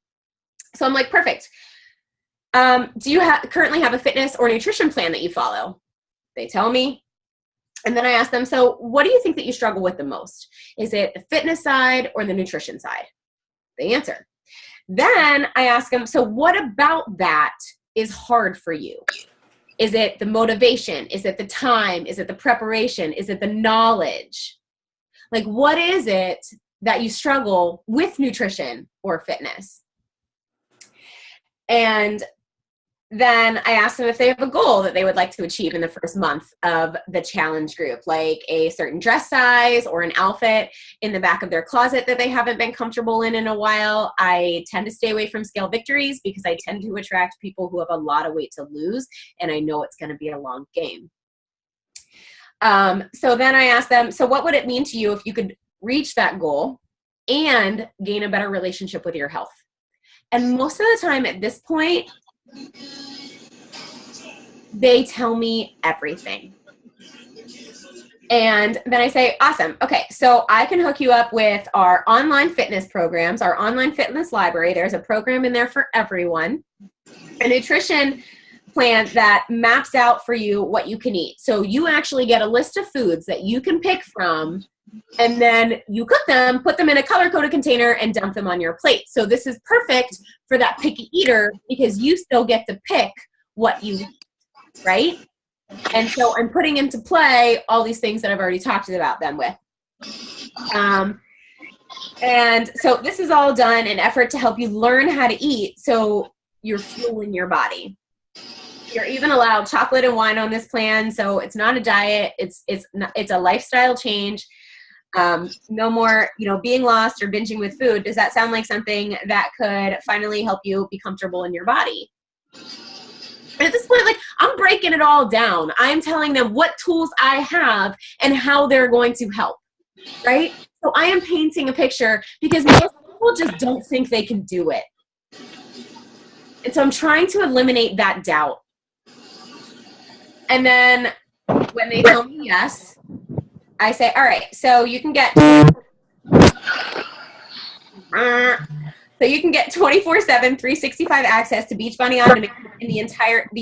So I'm like, perfect. Do you currently have a fitness or nutrition plan that you follow? They tell me. And then I ask them, so what do you think that you struggle with the most? Is it the fitness side or the nutrition side? They answer. Then I ask them, so what about that is hard for you? Is it the motivation? Is it the time? Is it the preparation? Is it the knowledge? Like, what is it that you struggle with nutrition or fitness? And then I asked them if they have a goal that they would like to achieve in the first month of the challenge group, like a certain dress size or an outfit in the back of their closet that they haven't been comfortable in a while. I tend to stay away from scale victories because I tend to attract people who have a lot of weight to lose, and I know it's going to be a long game. So then I asked them, so what would it mean to you if you could reach that goal and gain a better relationship with your health? And most of the time at this point, they tell me everything. And then I say, awesome. Okay, so I can hook you up with our online fitness programs, our online fitness library. There's a program in there for everyone. A nutrition plan that maps out for you what you can eat. So you actually get a list of foods that you can pick from, and then you cook them, put them in a color-coded container, and dump them on your plate. So this is perfect for that picky eater because you still get to pick what you eat, right? And so I'm putting into play all these things that I've already talked about them with. And so this is all done in effort to help you learn how to eat so you're fueling your body. You're even allowed chocolate and wine on this plan, so it's not a diet. It's a lifestyle change. No more, being lost or binging with food. Does that sound like something that could finally help you be comfortable in your body? And at this point, like, I'm breaking it all down. I'm telling them what tools I have and how they're going to help, right? So I am painting a picture because most people just don't think they can do it. And so I'm trying to eliminate that doubt. And then when they tell me yes, I say, all right, so you can get 24/7, 365 access to Beachbody on demand in the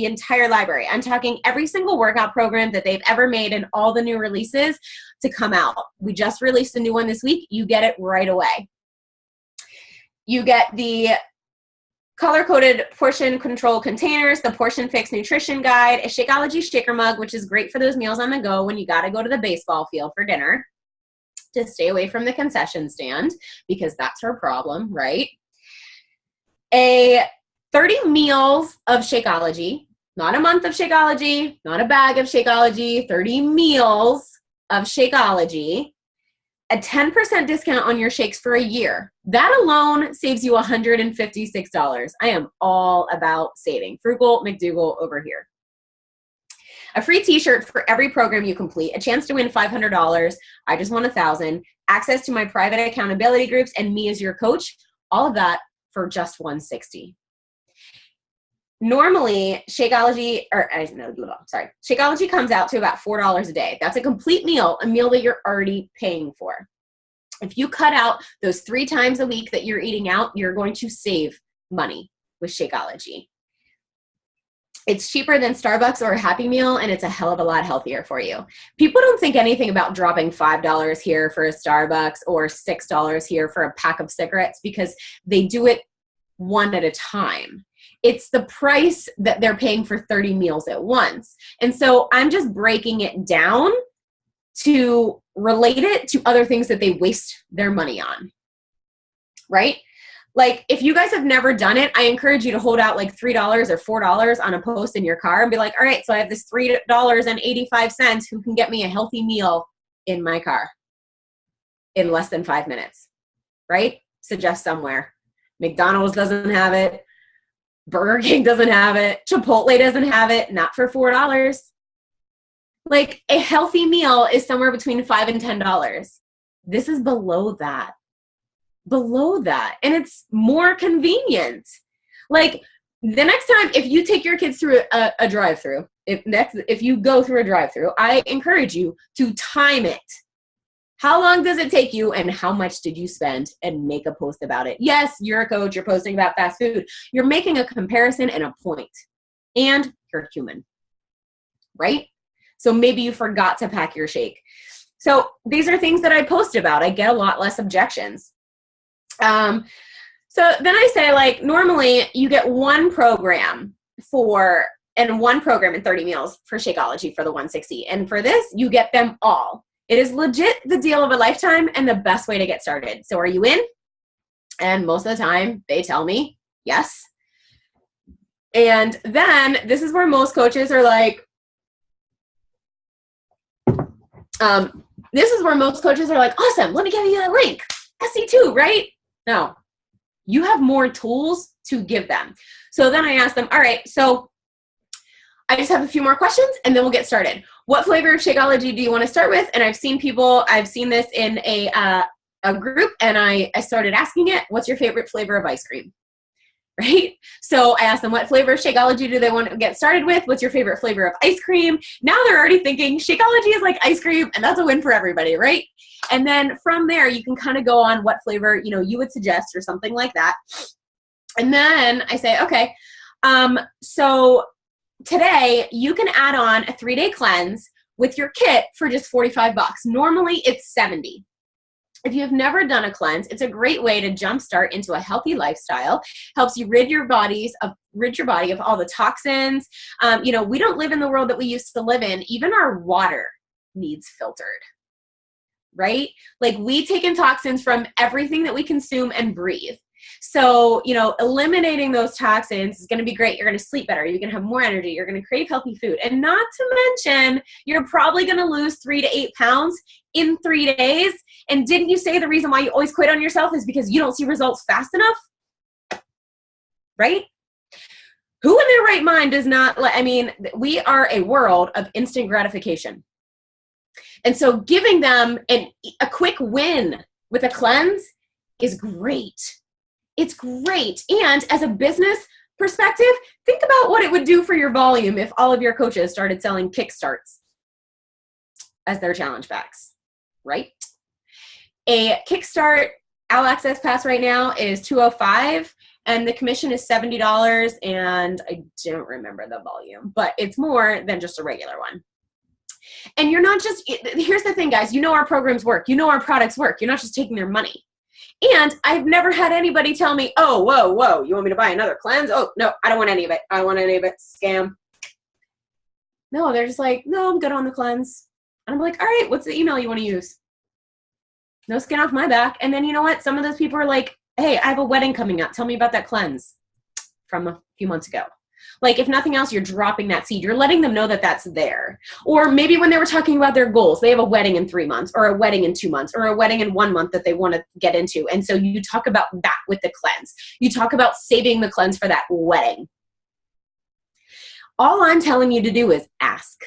entire library. I'm talking every single workout program that they've ever made and all the new releases to come out. We just released a new one this week. You get it right away. You get the color-coded portion control containers, the Portion Fix nutrition guide, a Shakeology shaker mug, which is great for those meals on the go when you got to go to the baseball field for dinner, to stay away from the concession stand because that's her problem, right? A 30 meals of Shakeology, not a month of Shakeology, not a bag of Shakeology, 30 meals of Shakeology, a 10% discount on your shakes for a year. That alone saves you $156. I am all about saving. Frugal McDougal over here. A free t-shirt for every program you complete, a chance to win $500. I just won $1,000. Access to my private accountability groups and me as your coach. All of that for just $160. Normally, Shakeology comes out to about $4 a day. That's a complete meal, a meal that you're already paying for. If you cut out those 3 times a week that you're eating out, you're going to save money with Shakeology. It's cheaper than Starbucks or a Happy Meal, and it's a hell of a lot healthier for you. People don't think anything about dropping $5 here for a Starbucks or $6 here for a pack of cigarettes because they do it one at a time. It's the price that they're paying for 30 meals at once. And so I'm just breaking it down to relate it to other things that they waste their money on, right? Like, if you guys have never done it, I encourage you to hold out like $3 or $4 on a post in your car and be like, all right, so I have this $3.85. Who can get me a healthy meal in my car in less than 5 minutes, right? Suggest somewhere. McDonald's doesn't have it. Burger King doesn't have it. Chipotle doesn't have it. Not for $4. Like a healthy meal is somewhere between $5 and $10. This is below that. Below that. And it's more convenient. Like the next time, if you take your kids through a drive-through, if you go through a drive-through, I encourage you to time it. How long does it take you and how much did you spend, and make a post about it? Yes, you're a coach, you're posting about fast food. You're making a comparison and a point. And you're human, right? So maybe you forgot to pack your shake. So these are things that I post about. I get a lot less objections. So then I say, like, normally you get one program in 30 meals for Shakeology for the 160. And for this, you get them all. It is legit the deal of a lifetime and the best way to get started. So are you in? And most of the time they tell me yes. And then this is where most coaches are like, awesome, let me give you a link. SC2, right? No, you have more tools to give them. So then I ask them, all right, so I just have a few more questions and then we'll get started. What flavor of Shakeology do you want to start with? And I've seen this in a group, and I started asking it, what's your favorite flavor of ice cream? Right? So I asked them, what flavor of Shakeology do they want to get started with? What's your favorite flavor of ice cream? Now they're already thinking Shakeology is like ice cream, and that's a win for everybody, right? And then from there, you can kind of go on what flavor, you would suggest or something like that. And then I say, okay, so today you can add on a 3-day cleanse with your kit for just $45. Normally it's $70. If you've never done a cleanse, it's a great way to jumpstart into a healthy lifestyle. Helps you rid your body of all the toxins. We don't live in the world that we used to live in. Even our water needs filtered, right? Like, we take in toxins from everything that we consume and breathe. So, eliminating those toxins is going to be great. You're going to sleep better. You're going to have more energy. You're going to crave healthy food. And not to mention, you're probably going to lose 3 to 8 pounds in 3 days. And didn't you say the reason why you always quit on yourself is because you don't see results fast enough? Right? Who in their right mind does not, we are a world of instant gratification. And so giving them a quick win with a cleanse is great. It's great. And as a business perspective, think about what it would do for your volume if all of your coaches started selling Kickstarts as their challenge packs, right? A Kickstart All Access Pass right now is $205, and the commission is $70, and I don't remember the volume, but it's more than just a regular one. And you're not just, here's the thing, guys, our programs work. Our products work. You're not just taking their money. And I've never had anybody tell me, oh, whoa, you want me to buy another cleanse? Oh, no, I don't want any of it. I don't want any of it. Scam. No, they're just like, no, I'm good on the cleanse. And I'm like, all right, what's the email you want to use? No skin off my back. And then you know what? Some of those people are like, hey, I have a wedding coming up. Tell me about that cleanse from a few months ago. Like, if nothing else, you're dropping that seed. You're letting them know that that's there. Or maybe when they were talking about their goals, they have a wedding in 3 months, or a wedding in 2 months, or a wedding in 1 month that they want to get into. And so you talk about that with the cleanse. You talk about saving the cleanse for that wedding. All I'm telling you to do is ask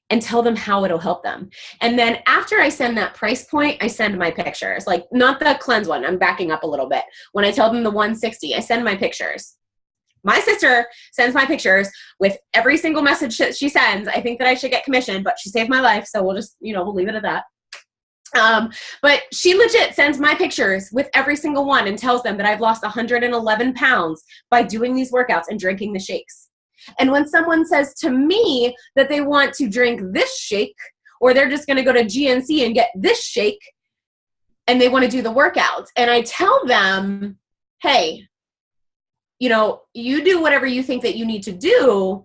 and tell them how it'll help them. And then after I send that price point, I send my pictures. Like, not the cleanse one. I'm backing up a little bit. When I tell them the 160, I send my pictures. My sister sends my pictures with every single message that she sends. I think that I should get commission, but she saved my life, so we'll just, we'll leave it at that. But she legit sends my pictures with every single one and tells them that I've lost 111 pounds by doing these workouts and drinking the shakes. And when someone says to me that they want to drink this shake, or they're just going to go to GNC and get this shake, and they want to do the workouts, and I tell them, hey, you do whatever you think that you need to do.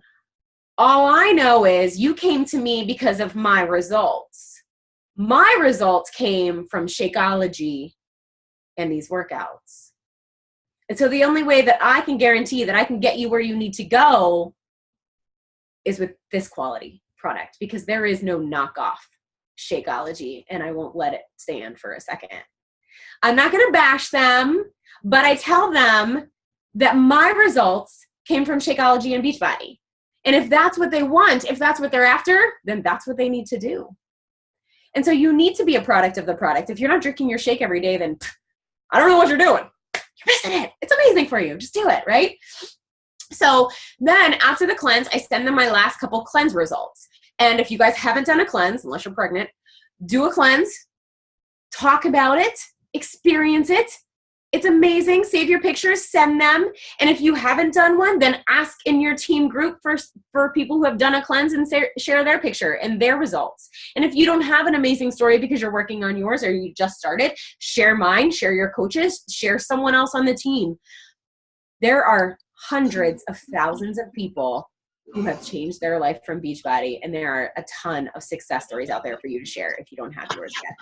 All I know is you came to me because of my results. My results came from Shakeology and these workouts. And so the only way that I can guarantee that I can get you where you need to go is with this quality product, because there is no knockoff Shakeology, and I won't let it stand for a second. I'm not going to bash them, but I tell them that my results came from Shakeology and Beachbody. And if that's what they want, if that's what they're after, then that's what they need to do. And so you need to be a product of the product. If you're not drinking your shake every day, then I don't know what you're doing. You're missing it. It's amazing for you. Just do it, right? So then after the cleanse, I send them my last couple cleanse results. And if you guys haven't done a cleanse, unless you're pregnant, do a cleanse, talk about it, experience it. It's amazing. Save your pictures, send them. And if you haven't done one, then ask in your team group for people who have done a cleanse and share their picture and their results. And if you don't have an amazing story because you're working on yours or you just started, share mine, share your coaches, share someone else on the team. There are hundreds of thousands of people who have changed their life from Beachbody, and there are a ton of success stories out there for you to share if you don't have yours yet.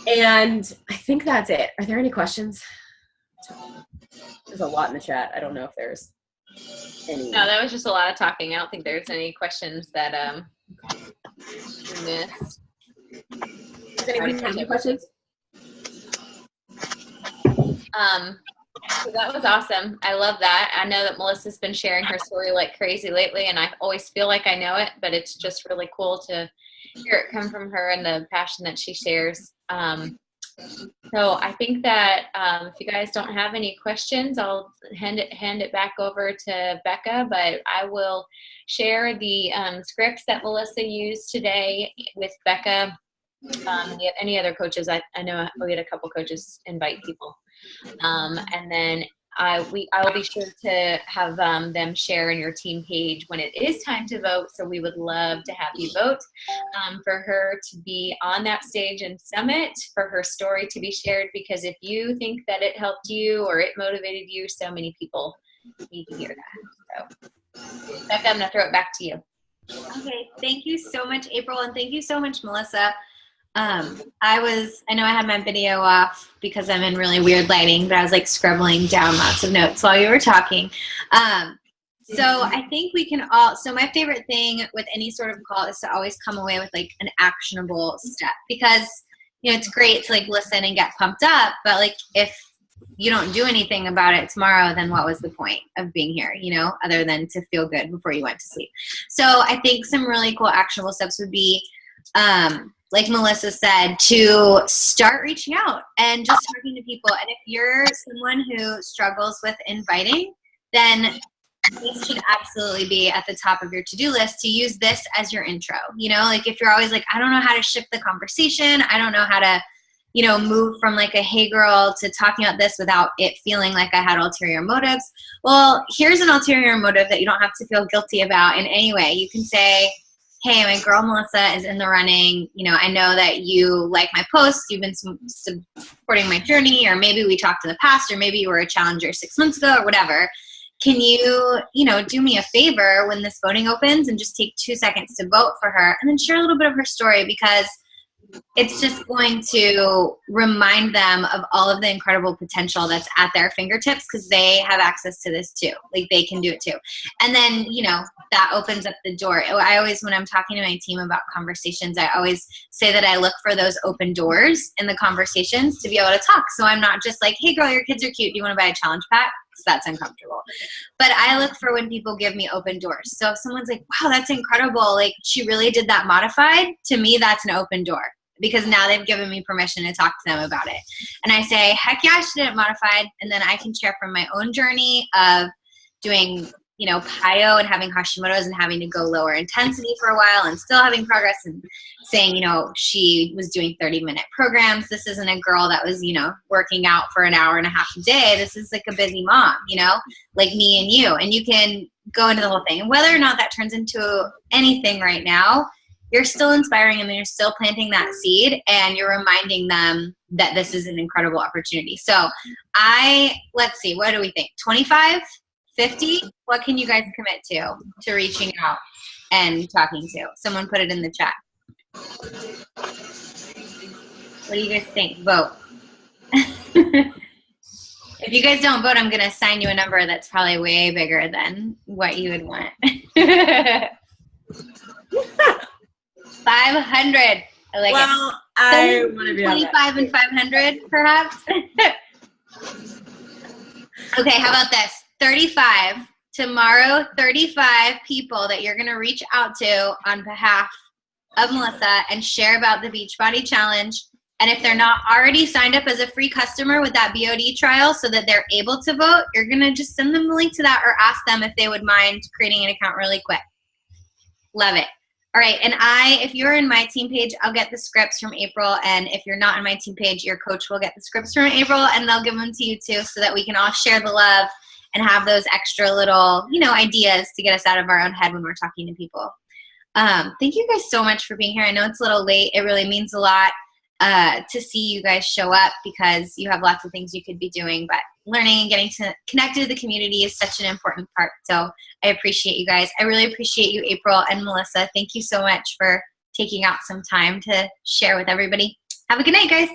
And I think that's it. Are there any questions? There's a lot in the chat. I don't know if there's any. No, that was just a lot of talking. I don't think there's any questions that we missed. Does anybody have any questions? So that was awesome. I love that. I know that Melissa's been sharing her story like crazy lately, and I always feel like I know it, but it's just really cool to hear it come from her and the passion that she shares. So I think that if you guys don't have any questions, I'll hand it back over to Becca, but I will share the scripts that Melissa used today with Becca. Any other coaches? I know we had a couple coaches invite people. And then I will be sure to have them share in your team page when it is time to vote. So we would love to have you vote for her to be on that stage and summit, for her story to be shared, because if you think that it helped you or it motivated you, so many people need to hear that. So Becca, I'm going to throw it back to you. Okay, thank you so much, April, and thank you so much, Melissa. I know I had my video off because I'm in really weird lighting, but I was like scribbling down lots of notes while you were talking. So I think we can all, so my favorite thing with any sort of call is to always come away with like an actionable step, because, you know, it's great to like listen and get pumped up, but like if you don't do anything about it tomorrow, then what was the point of being here, you know, other than to feel good before you went to sleep. So I think some really cool actionable steps would be, like Melissa said, to start reaching out and just talking to people. And if you're someone who struggles with inviting, then this should absolutely be at the top of your to-do list, to use this as your intro. You know, like if you're always like, I don't know how to shift the conversation, I don't know how to, you know, move from like a hey girl to talking about this without it feeling like I had ulterior motives. Well, here's an ulterior motive that you don't have to feel guilty about in any way. You can say, hey, my girl Melissa is in the running. You know, I know that you like my posts. You've been supporting my journey, or maybe we talked in the past, or maybe you were a challenger 6 months ago or whatever. Can you, you know, do me a favor when this voting opens and just take 2 seconds to vote for her, and then share a little bit of her story, because it's just going to remind them of all of the incredible potential that's at their fingertips, because they have access to this too. Like they can do it too. And then, you know, that opens up the door. I always, when I'm talking to my team about conversations, I always say that I look for those open doors in the conversations to be able to talk. So I'm not just like, hey girl, your kids are cute. Do you want to buy a challenge pack? Because that's uncomfortable. But I look for when people give me open doors. So if someone's like, wow, that's incredible. Like she really did that modified. To me, that's an open door, because now they've given me permission to talk to them about it. And I say, heck yeah, she did it modified. And then I can share from my own journey of doing, you know, PIO and having Hashimoto's and having to go lower intensity for a while and still having progress, and saying, you know, she was doing 30-minute programs. This isn't a girl that was, you know, working out for an hour and a half a day. This is like a busy mom, you know, like me and you. And you can go into the whole thing. And whether or not that turns into anything right now, you're still inspiring them, and you're still planting that seed, and you're reminding them that this is an incredible opportunity. So let's see, what do we think? 25, 50? What can you guys commit to reaching out and talking to? Someone put it in the chat. What do you guys think? Vote. If you guys don't vote, I'm going to assign you a number that's probably way bigger than what you would want. 500. I like it. Well, I want to be 25 and 500, perhaps. Okay, how about this? 35 tomorrow 35 people that you're going to reach out to on behalf of Melissa and share about the Beachbody Challenge. And if they're not already signed up as a free customer with that BOD trial so that they're able to vote, you're going to just send them the link to that or ask them if they would mind creating an account really quick. Love it. All right. And if you're in my team page, I'll get the scripts from April. And if you're not in my team page, your coach will get the scripts from April and they'll give them to you too so that we can all share the love and have those extra little, ideas to get us out of our own head when we're talking to people. Thank you guys so much for being here. I know it's a little late. It really means a lot to see you guys show up because you have lots of things you could be doing, but learning and getting connected to the community is such an important part. So I appreciate you guys. I really appreciate you, April and Melissa. Thank you so much for taking out some time to share with everybody. Have a good night, guys.